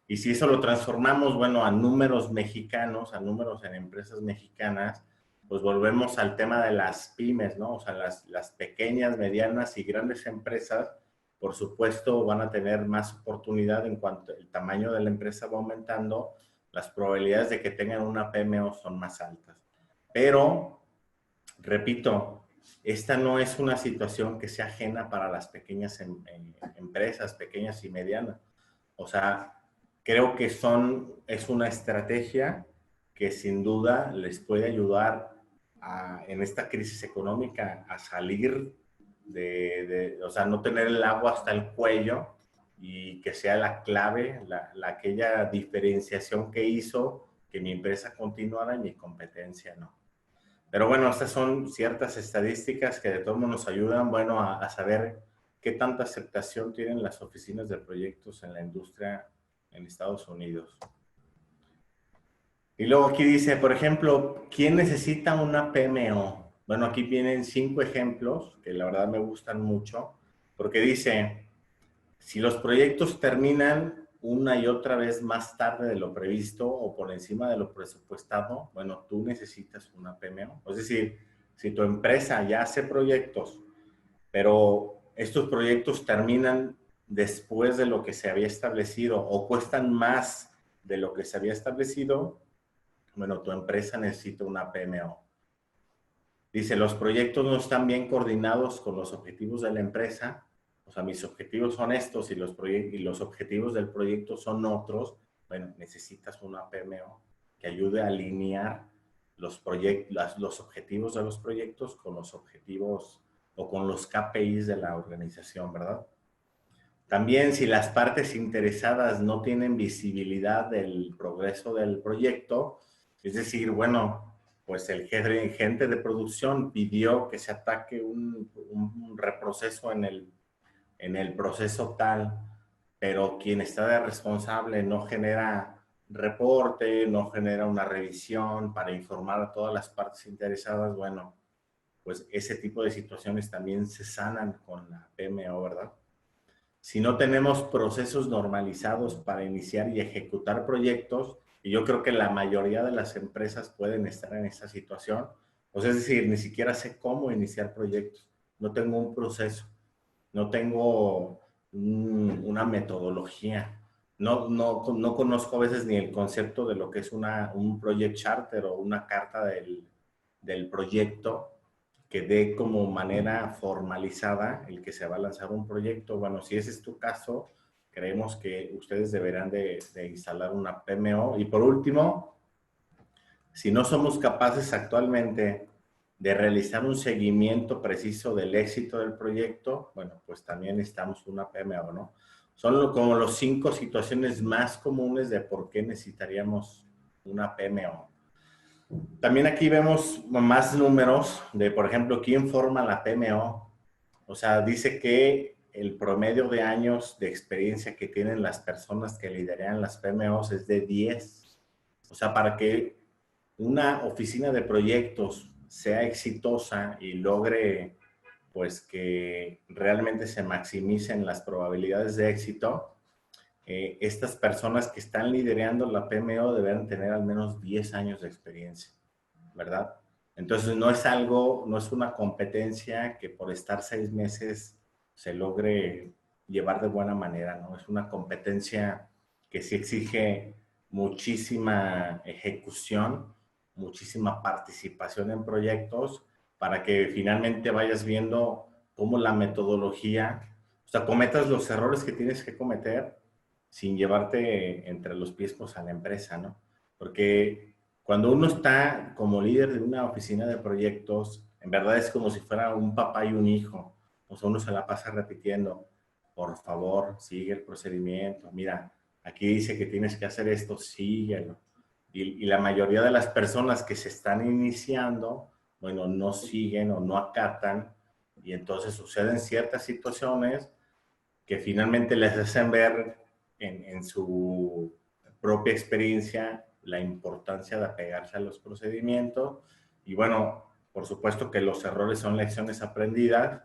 Y si eso lo transformamos, bueno, a números mexicanos, a números en empresas mexicanas, pues volvemos al tema de las pymes, ¿no? O sea, las pequeñas, medianas y grandes empresas, por supuesto, van a tener más oportunidad en cuanto el tamaño de la empresa va aumentando, las probabilidades de que tengan una PMO son más altas. Pero, repito, esta no es una situación que sea ajena para las pequeñas empresas, pequeñas y medianas. O sea, creo que es una estrategia que sin duda les puede ayudar en esta crisis económica a salir o sea, no tener el agua hasta el cuello y que sea la clave, aquella diferenciación que hizo que mi empresa continuara y mi competencia no. Pero bueno, estas son ciertas estadísticas que de todos modos nos ayudan, bueno, a saber qué tanta aceptación tienen las oficinas de proyectos en la industria en Estados Unidos. Y luego aquí dice, por ejemplo, ¿quién necesita una PMO? Bueno, aquí vienen 5 ejemplos que la verdad me gustan mucho, porque dice, si los proyectos terminan una y otra vez más tarde de lo previsto o por encima de lo presupuestado, bueno, tú necesitas una PMO. Es decir, si tu empresa ya hace proyectos, pero estos proyectos terminan después de lo que se había establecido o cuestan más de lo que se había establecido, bueno, tu empresa necesita una PMO. Dice, los proyectos no están bien coordinados con los objetivos de la empresa. O sea, mis objetivos son estos y los objetivos del proyecto son otros. Bueno, necesitas una PMO que ayude a alinear los objetivos de los proyectos con los objetivos o con los KPIs de la organización, ¿verdad? También si las partes interesadas no tienen visibilidad del progreso del proyecto, es decir, bueno, pues el gerente de producción pidió que se ataque un reproceso en el proceso tal, pero quien está de responsable no genera reporte, no genera una revisión para informar a todas las partes interesadas, bueno, pues ese tipo de situaciones también se sanan con la PMO, ¿verdad? Si no tenemos procesos normalizados para iniciar y ejecutar proyectos, y yo creo que la mayoría de las empresas pueden estar en esa situación, pues es decir, ni siquiera sé cómo iniciar proyectos, no tengo un proceso, no tengo una metodología, no conozco a veces ni el concepto de lo que es un project charter o una carta del proyecto que dé como manera formalizada el que se va a lanzar un proyecto. Bueno, si ese es tu caso, creemos que ustedes deberán de instalar una PMO. Y por último, si no somos capaces actualmente de realizar un seguimiento preciso del éxito del proyecto, bueno, pues también necesitamos una PMO, ¿no? Son como los 5 situaciones más comunes de por qué necesitaríamos una PMO. También aquí vemos más números de, por ejemplo, quién forma la PMO. O sea, dice que el promedio de años de experiencia que tienen las personas que lideran las PMOs es de 10. O sea, para que una oficina de proyectos sea exitosa y logre, pues, que realmente se maximicen las probabilidades de éxito, estas personas que están liderando la PMO deben tener al menos 10 años de experiencia, ¿verdad? Entonces no es algo, no es una competencia que por estar 6 meses se logre llevar de buena manera, ¿no? Es una competencia que sí exige muchísima ejecución, muchísima participación en proyectos para que finalmente vayas viendo cómo la metodología, o sea, cometas los errores que tienes que cometer sin llevarte entre los pies pues, a la empresa, ¿no? Porque cuando uno está como líder de una oficina de proyectos, en verdad es como si fuera un papá y un hijo. O sea, uno se la pasa repitiendo, por favor, sigue el procedimiento. Mira, aquí dice que tienes que hacer esto, síguelo. Y la mayoría de las personas que se están iniciando, bueno, no siguen o no acatan. Y entonces suceden ciertas situaciones que finalmente les hacen ver en su propia experiencia la importancia de apegarse a los procedimientos. Y bueno, por supuesto que los errores son lecciones aprendidas,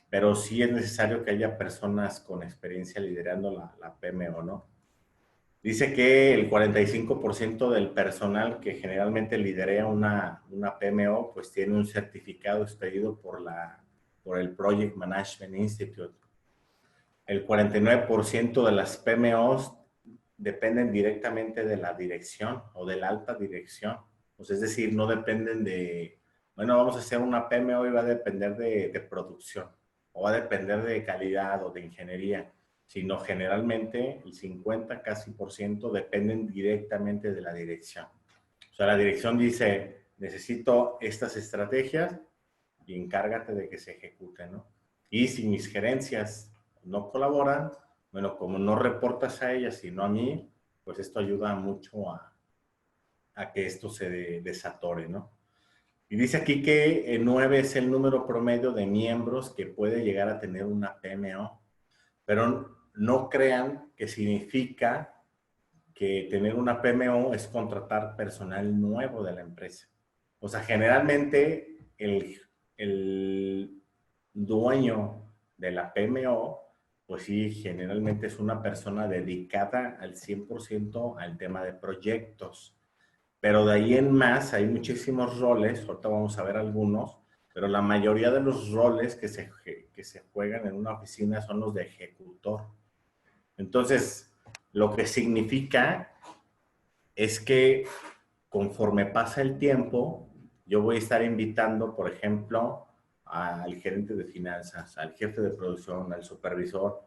pero sí es necesario que haya personas con experiencia liderando la PMO, ¿no? Dice que el 45% del personal que generalmente lidera una PMO, pues tiene un certificado expedido por el Project Management Institute. El 49% de las PMOs dependen directamente de la dirección o de la alta dirección. Pues es decir, no dependen de, bueno, vamos a hacer una PMO y va a depender de producción o va a depender de calidad o de ingeniería, sino generalmente el 50 casi por ciento dependen directamente de la dirección. O sea, la dirección dice, necesito estas estrategias y encárgate de que se ejecuten, ¿no? Y si mis gerencias no colaboran, bueno, como no reportas a ellas, sino a mí, pues esto ayuda mucho a que esto se desatore, ¿no? Y dice aquí que 9 es el número promedio de miembros que puede llegar a tener una PMO, pero no crean que significa que tener una PMO es contratar personal nuevo de la empresa. O sea, generalmente el dueño de la PMO, pues sí, generalmente es una persona dedicada al 100% al tema de proyectos. Pero de ahí en más hay muchísimos roles, ahorita vamos a ver algunos, pero la mayoría de los roles que se juegan en una oficina son los de ejecutor. Entonces, lo que significa es que conforme pasa el tiempo, yo voy a estar invitando, por ejemplo, al gerente de finanzas, al jefe de producción, al supervisor,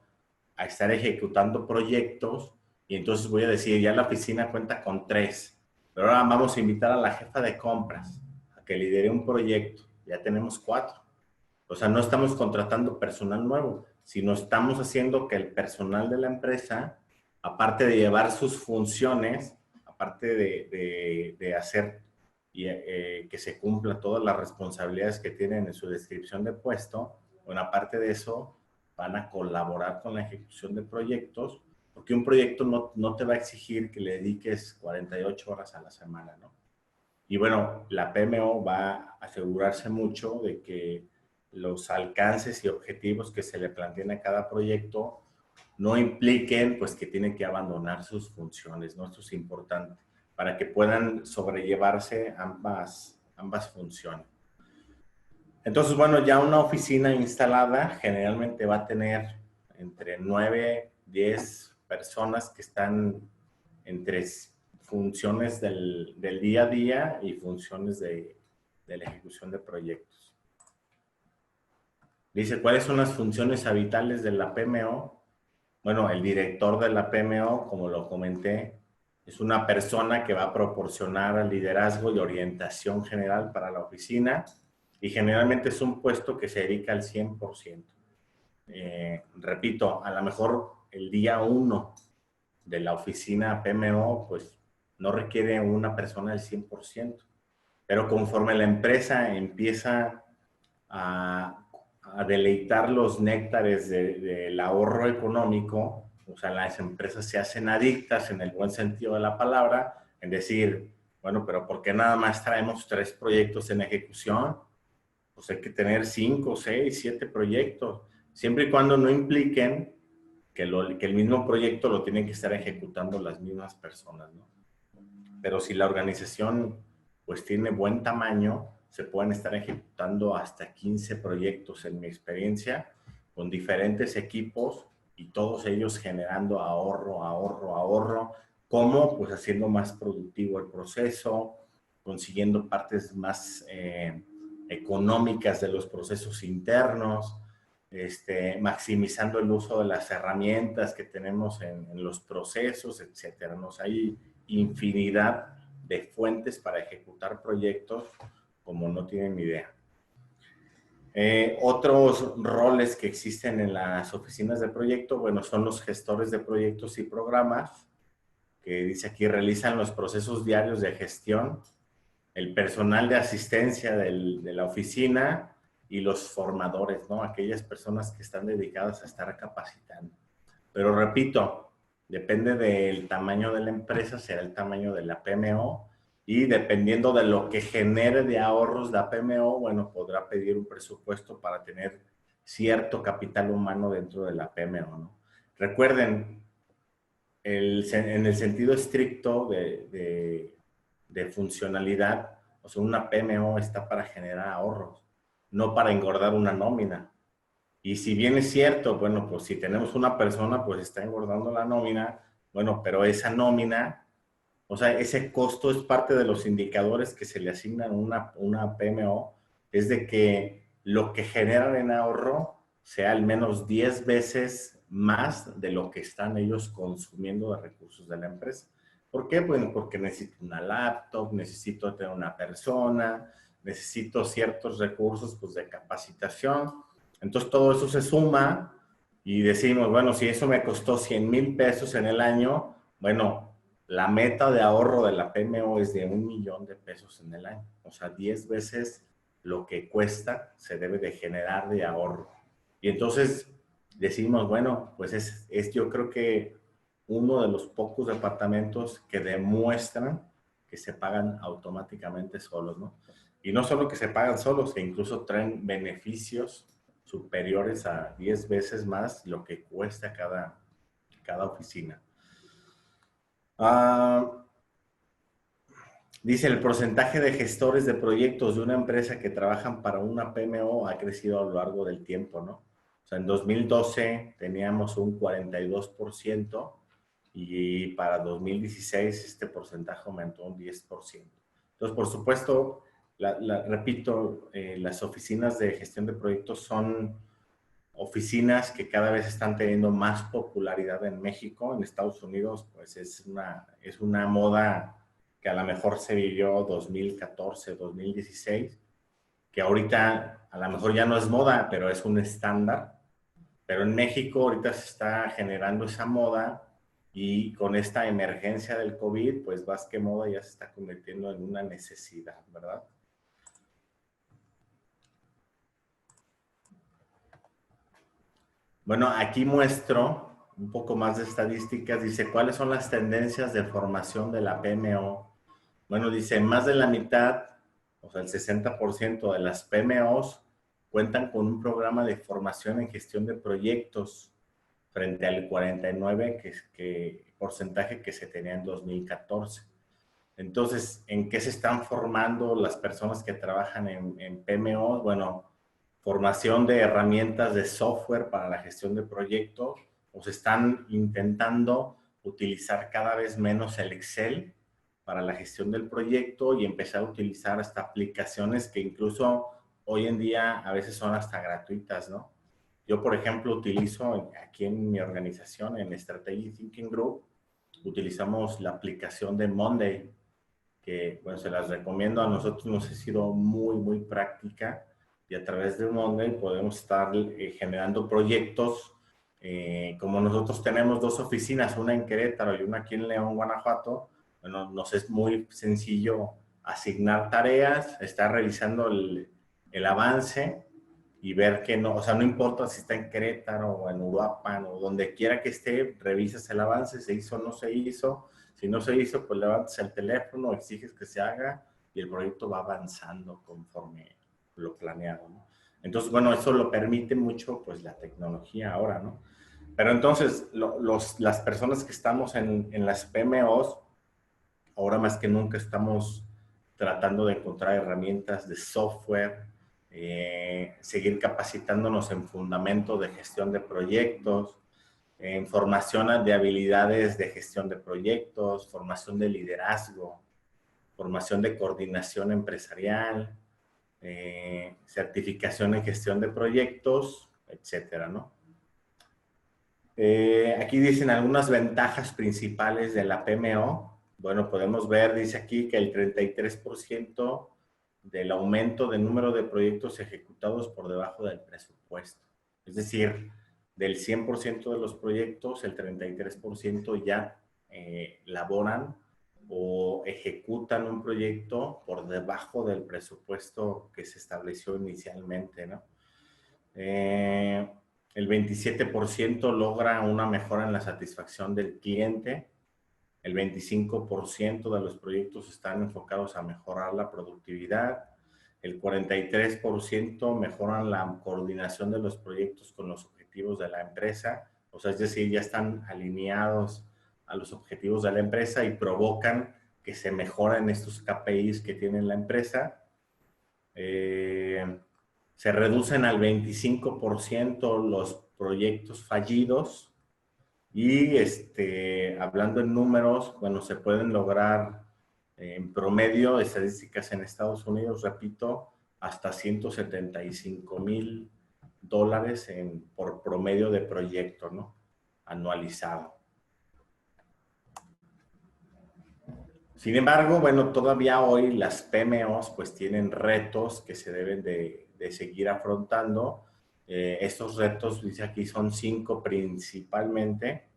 a estar ejecutando proyectos y entonces voy a decir, ya la oficina cuenta con 3, pero ahora vamos a invitar a la jefa de compras a que lidere un proyecto, ya tenemos 4. O sea, no estamos contratando personal nuevo, sino estamos haciendo que el personal de la empresa, aparte de llevar sus funciones, aparte de hacer que se cumpla todas las responsabilidades que tienen en su descripción de puesto, bueno, aparte de eso, van a colaborar con la ejecución de proyectos, porque un proyecto no te va a exigir que le dediques 48 horas a la semana, ¿no? Y bueno, la PMO va a asegurarse mucho de que los alcances y objetivos que se le planteen a cada proyecto no impliquen pues que tiene que abandonar sus funciones, ¿no? Esto es importante para que puedan sobrellevarse ambas funciones. Entonces, bueno, ya una oficina instalada generalmente va a tener entre 9, 10 personas que están entre funciones del día a día y funciones de la ejecución de proyectos. Dice, ¿cuáles son las funciones habituales de la PMO? Bueno, el director de la PMO, como lo comenté, es una persona que va a proporcionar liderazgo y orientación general para la oficina y generalmente es un puesto que se dedica al 100%. Repito, a lo mejor el día 1 de la oficina PMO, pues no requiere una persona al 100%, pero conforme la empresa empieza a deleitar los néctares del ahorro económico, o sea, las empresas se hacen adictas en el buen sentido de la palabra, en decir, bueno, pero ¿por qué nada más traemos 3 proyectos en ejecución? Pues hay que tener 5, 6, 7 proyectos, siempre y cuando no impliquen que el mismo proyecto lo tienen que estar ejecutando las mismas personas, ¿no? Pero si la organización pues tiene buen tamaño, se pueden estar ejecutando hasta 15 proyectos en mi experiencia, con diferentes equipos y todos ellos generando ahorro, ahorro, ahorro. ¿Cómo? Pues haciendo más productivo el proceso, consiguiendo partes más económicas de los procesos internos, maximizando el uso de las herramientas que tenemos en los procesos, etcétera. ¿No? O sea, hay infinidad de fuentes para ejecutar proyectos como no tienen ni idea. Otros roles que existen en las oficinas de proyecto, bueno, son los gestores de proyectos y programas, que dice aquí realizan los procesos diarios de gestión, el personal de asistencia de la oficina y los formadores, ¿no? Aquellas personas que están dedicadas a estar capacitando. Pero repito, depende del tamaño de la empresa, será el tamaño de la PMO y dependiendo de lo que genere de ahorros la PMO, bueno, podrá pedir un presupuesto para tener cierto capital humano dentro de la PMO, ¿no? Recuerden, en el sentido estricto de funcionalidad, o sea, una PMO está para generar ahorros, no para engordar una nómina. Y si bien es cierto, bueno, pues si tenemos una persona, pues está engordando la nómina, bueno, pero esa nómina, o sea, ese costo es parte de los indicadores que se le asignan a una PMO, es de que lo que generan en ahorro sea al menos 10 veces más de lo que están ellos consumiendo de recursos de la empresa. ¿Por qué? Bueno, porque necesito una laptop, necesito tener una persona, necesito ciertos recursos pues, de capacitación. Entonces todo eso se suma y decimos, bueno, si eso me costó 100,000 pesos en el año, bueno, la meta de ahorro de la PMO es de 1,000,000 de pesos en el año. O sea, 10 veces lo que cuesta se debe de generar de ahorro. Y entonces decimos, bueno, pues es yo creo que uno de los pocos departamentos que demuestran que se pagan automáticamente solos, ¿no? Y no solo que se pagan solos, que incluso traen beneficios superiores a 10 veces más lo que cuesta cada oficina. Dice, el porcentaje de gestores de proyectos de una empresa que trabajan para una PMO ha crecido a lo largo del tiempo, ¿no? O sea, en 2012 teníamos un 42% y para 2016 este porcentaje aumentó un 10%. Entonces, por supuesto, repito, las oficinas de gestión de proyectos son oficinas que cada vez están teniendo más popularidad en México. En Estados Unidos, pues es una moda que a lo mejor se vivió 2014, 2016, que ahorita a lo mejor ya no es moda, pero es un estándar. Pero en México ahorita se está generando esa moda y con esta emergencia del COVID, pues más que moda ya se está convirtiendo en una necesidad, ¿verdad? Bueno, aquí muestro un poco más de estadísticas. Dice, ¿cuáles son las tendencias de formación de la PMO? Bueno, dice, más de la mitad, o sea, el 60% de las PMOs cuentan con un programa de formación en gestión de proyectos frente al 49% porcentaje que se tenía en 2014. Entonces, ¿en qué se están formando las personas que trabajan en PMO? Bueno, formación de herramientas de software para la gestión de proyectos, o se están intentando utilizar cada vez menos el Excel para la gestión del proyecto y empezar a utilizar hasta aplicaciones que incluso hoy en día a veces son hasta gratuitas, ¿no? Yo, por ejemplo, utilizo aquí en mi organización, en Strategy Thinking Group, utilizamos la aplicación de Monday, que, bueno, se las recomiendo. A nosotros nos ha sido muy, muy práctica y a través de Monday podemos estar generando proyectos. Como nosotros tenemos dos oficinas, una en Querétaro y una aquí en León, Guanajuato, bueno, nos es muy sencillo asignar tareas, estar revisando el avance y ver que no, o sea, no importa si está en Querétaro o en Uruapan o donde quiera que esté, revisas el avance, se hizo o no se hizo. Si no se hizo, pues levantas el teléfono, exiges que se haga y el proyecto va avanzando conforme lo planeado, ¿no? Entonces, bueno, eso lo permite mucho, pues, la tecnología ahora, ¿no? Pero entonces, las personas que estamos en las PMOs, ahora más que nunca estamos tratando de encontrar herramientas de software, seguir capacitándonos en fundamento de gestión de proyectos, en formación de habilidades de gestión de proyectos, formación de liderazgo, formación de coordinación empresarial, certificación en gestión de proyectos, etcétera, ¿no? Aquí dicen algunas ventajas principales de la PMO. Bueno, podemos ver, dice aquí, que el 33% del aumento del número de proyectos ejecutados por debajo del presupuesto. Es decir, del 100% de los proyectos, el 33% ya laboran o ejecutan un proyecto por debajo del presupuesto que se estableció inicialmente, ¿no? El 27% logra una mejora en la satisfacción del cliente. El 25% de los proyectos están enfocados a mejorar la productividad. El 43% mejoran la coordinación de los proyectos con los objetivos de la empresa. O sea, es decir, ya están alineados a los objetivos de la empresa y provocan que se mejoren estos KPIs que tiene la empresa. Se reducen al 25% los proyectos fallidos y hablando en números, bueno, se pueden lograr en promedio, estadísticas en Estados Unidos, repito, hasta $175,000 por promedio de proyecto, ¿no? anualizado. Sin embargo, bueno, todavía hoy las PMOs pues tienen retos que se deben de seguir afrontando. Estos retos, dice aquí, son 5 principalmente.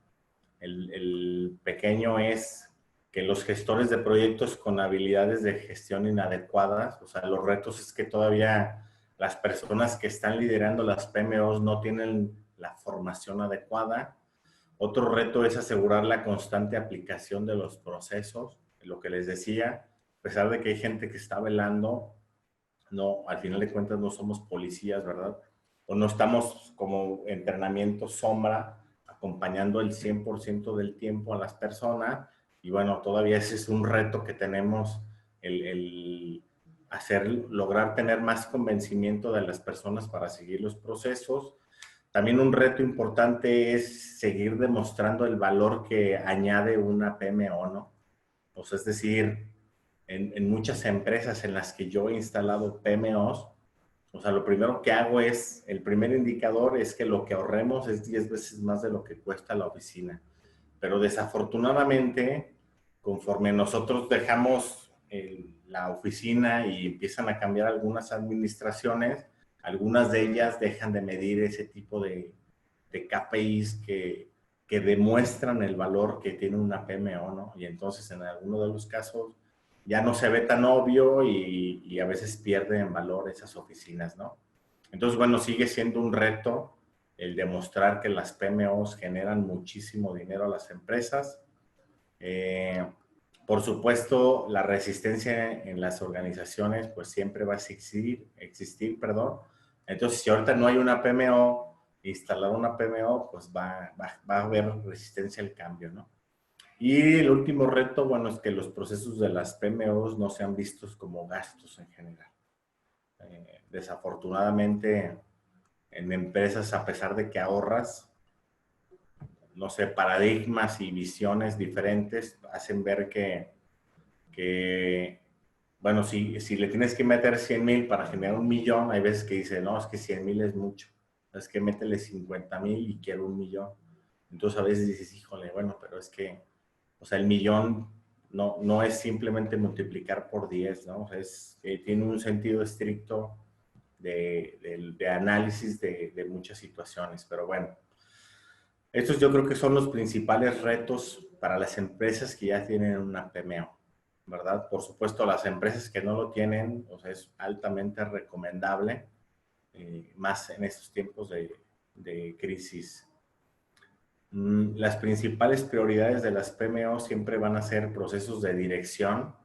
El pequeño es que los gestores de proyectos con habilidades de gestión inadecuadas, o sea, los retos es que todavía las personas que están liderando las PMOs no tienen la formación adecuada. Otro reto es asegurar la constante aplicación de los procesos, lo que les decía, a pesar de que hay gente que está velando, no, al final de cuentas no somos policías, ¿verdad? O no estamos como entrenamiento sombra, acompañando el 100% del tiempo a las personas. Y bueno, todavía ese es un reto que tenemos, el lograr tener más convencimiento de las personas para seguir los procesos. También un reto importante es seguir demostrando el valor que añade una PMO, ¿no? O sea, es decir, en muchas empresas en las que yo he instalado PMOs, o sea, lo primero que hago es, el primer indicador es que lo que ahorremos es 10 veces más de lo que cuesta la oficina. Pero desafortunadamente, conforme nosotros dejamos la oficina y empiezan a cambiar algunas administraciones, algunas de ellas dejan de medir ese tipo de KPIs que demuestran el valor que tiene una PMO, ¿no? Y entonces en algunos de los casos ya no se ve tan obvio y a veces pierden valor esas oficinas, ¿no? Entonces, bueno, sigue siendo un reto el demostrar que las PMOs generan muchísimo dinero a las empresas. Por supuesto, la resistencia en las organizaciones pues siempre va a existir, perdón. Entonces, si ahorita no hay una PMO, instalar una PMO, pues va a haber resistencia al cambio, ¿no? Y el último reto, bueno, es que los procesos de las PMOs no sean vistos como gastos en general. Desafortunadamente, en empresas, a pesar de que ahorras, no sé, paradigmas y visiones diferentes hacen ver que bueno, si le tienes que meter 100,000 para generar 1,000,000, hay veces que dice, no, es que 100,000 es mucho. Es que métele 50,000 y quiero 1,000,000. Entonces a veces dices, híjole, bueno, pero es que, o sea, el millón no es simplemente multiplicar por 10, ¿no? O sea, tiene un sentido estricto de análisis de muchas situaciones. Pero bueno, estos yo creo que son los principales retos para las empresas que ya tienen una PMO, ¿verdad? Por supuesto, las empresas que no lo tienen, o sea, es altamente recomendable, más en estos tiempos de crisis. Las principales prioridades de las PMO siempre van a ser procesos de dirección,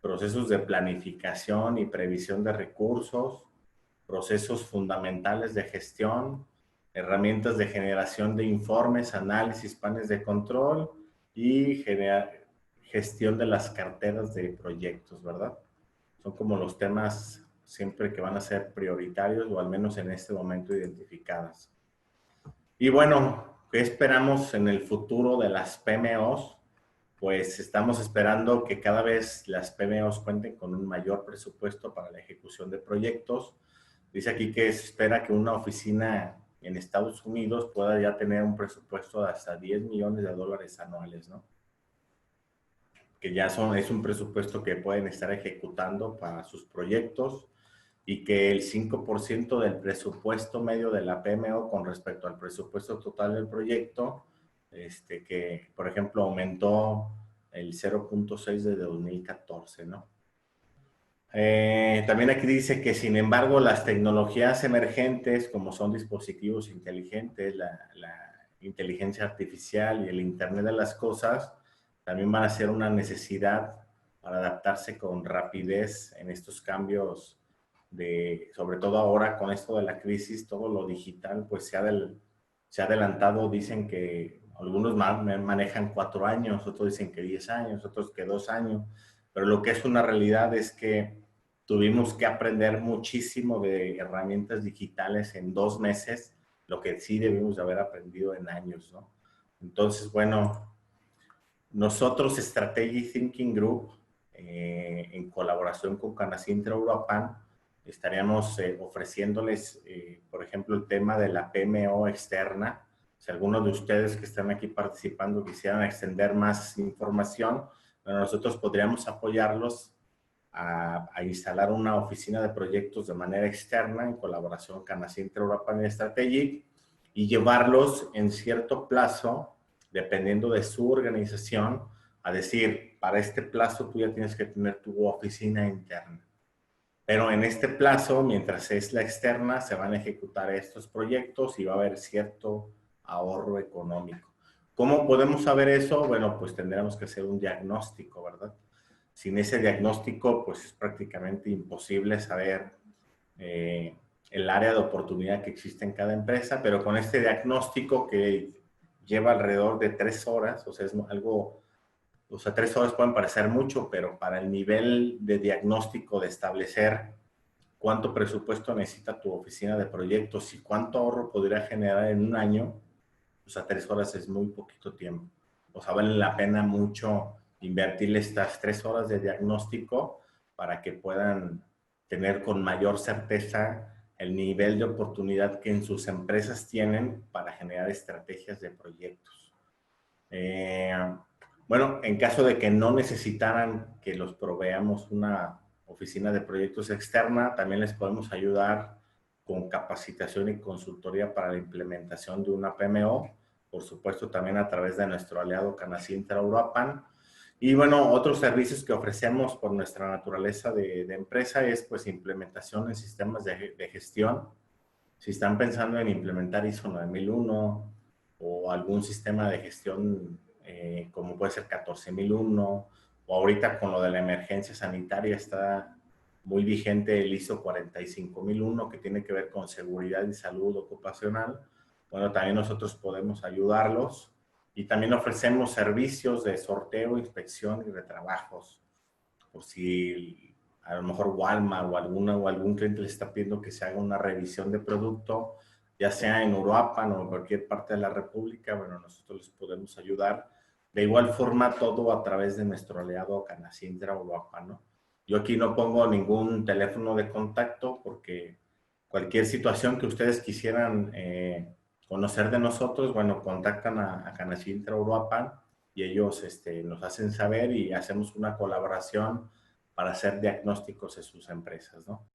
procesos de planificación y previsión de recursos, procesos fundamentales de gestión, herramientas de generación de informes, análisis, planes de control y gestión de las carteras de proyectos, ¿verdad? Son como los temas siempre que van a ser prioritarios o al menos en este momento identificadas. Y bueno, ¿qué esperamos en el futuro de las PMOs? Pues estamos esperando que cada vez las PMOs cuenten con un mayor presupuesto para la ejecución de proyectos. Dice aquí que se espera que una oficina en Estados Unidos pueda ya tener un presupuesto de hasta $10,000,000 anuales, ¿no? Que ya es un presupuesto que pueden estar ejecutando para sus proyectos y que el 5% del presupuesto medio de la PMO con respecto al presupuesto total del proyecto, que por ejemplo aumentó el 0,6 desde 2014, ¿no? También aquí dice que, sin embargo, las tecnologías emergentes, como son dispositivos inteligentes, la inteligencia artificial y el Internet de las cosas, también van a ser una necesidad para adaptarse con rapidez en estos cambios sobre todo ahora con esto de la crisis, todo lo digital, pues se ha adelantado. Dicen que algunos manejan 4 años, otros dicen que 10 años, otros que 2 años, pero lo que es una realidad es que tuvimos que aprender muchísimo de herramientas digitales en 2 meses, lo que sí debimos de haber aprendido en años, ¿no? Entonces, bueno, nosotros, Strategy Thinking Group, en colaboración con Canacintra Europan, estaríamos ofreciéndoles, por ejemplo, el tema de la PMO externa. Si algunos de ustedes que están aquí participando quisieran extender más información, bueno, nosotros podríamos apoyarlos a instalar una oficina de proyectos de manera externa en colaboración con Asintra European Strategic y llevarlos en cierto plazo, dependiendo de su organización, a decir, para este plazo tú ya tienes que tener tu oficina interna. Pero en este plazo, mientras es la externa, se van a ejecutar estos proyectos y va a haber cierto ahorro económico. ¿Cómo podemos saber eso? Bueno, pues tendremos que hacer un diagnóstico, ¿verdad? Sin ese diagnóstico, pues es prácticamente imposible saber el área de oportunidad que existe en cada empresa, pero con este diagnóstico que lleva alrededor de 3 horas, o sea, es algo, o sea, 3 horas pueden parecer mucho, pero para el nivel de diagnóstico, de establecer cuánto presupuesto necesita tu oficina de proyectos y cuánto ahorro podría generar en un año, o sea, 3 horas es muy poquito tiempo. O sea, vale la pena mucho invertirle estas 3 horas de diagnóstico para que puedan tener con mayor certeza el nivel de oportunidad que en sus empresas tienen para generar estrategias de proyectos. Eh, bueno, en caso de que no necesitaran que los proveamos una oficina de proyectos externa, también les podemos ayudar con capacitación y consultoría para la implementación de una PMO, por supuesto también a través de nuestro aliado Canacintra Europan. Y bueno, otros servicios que ofrecemos por nuestra naturaleza de empresa es pues implementación en sistemas de gestión. Si están pensando en implementar ISO 9001 o algún sistema de gestión como puede ser 14001 o ahorita con lo de la emergencia sanitaria está muy vigente el ISO 45001 que tiene que ver con seguridad y salud ocupacional. Bueno, también nosotros podemos ayudarlos y también ofrecemos servicios de sorteo, inspección y retrabajos. Por si a lo mejor Walmart o algún cliente le está pidiendo que se haga una revisión de producto, ya sea en Uruapan o en cualquier parte de la República, bueno, nosotros les podemos ayudar. De igual forma, todo a través de nuestro aliado Canacintra Uruapan, ¿no? Yo aquí no pongo ningún teléfono de contacto porque cualquier situación que ustedes quisieran conocer de nosotros, bueno, contactan a Canacintra Uruapan y ellos nos hacen saber y hacemos una colaboración para hacer diagnósticos en sus empresas, ¿no?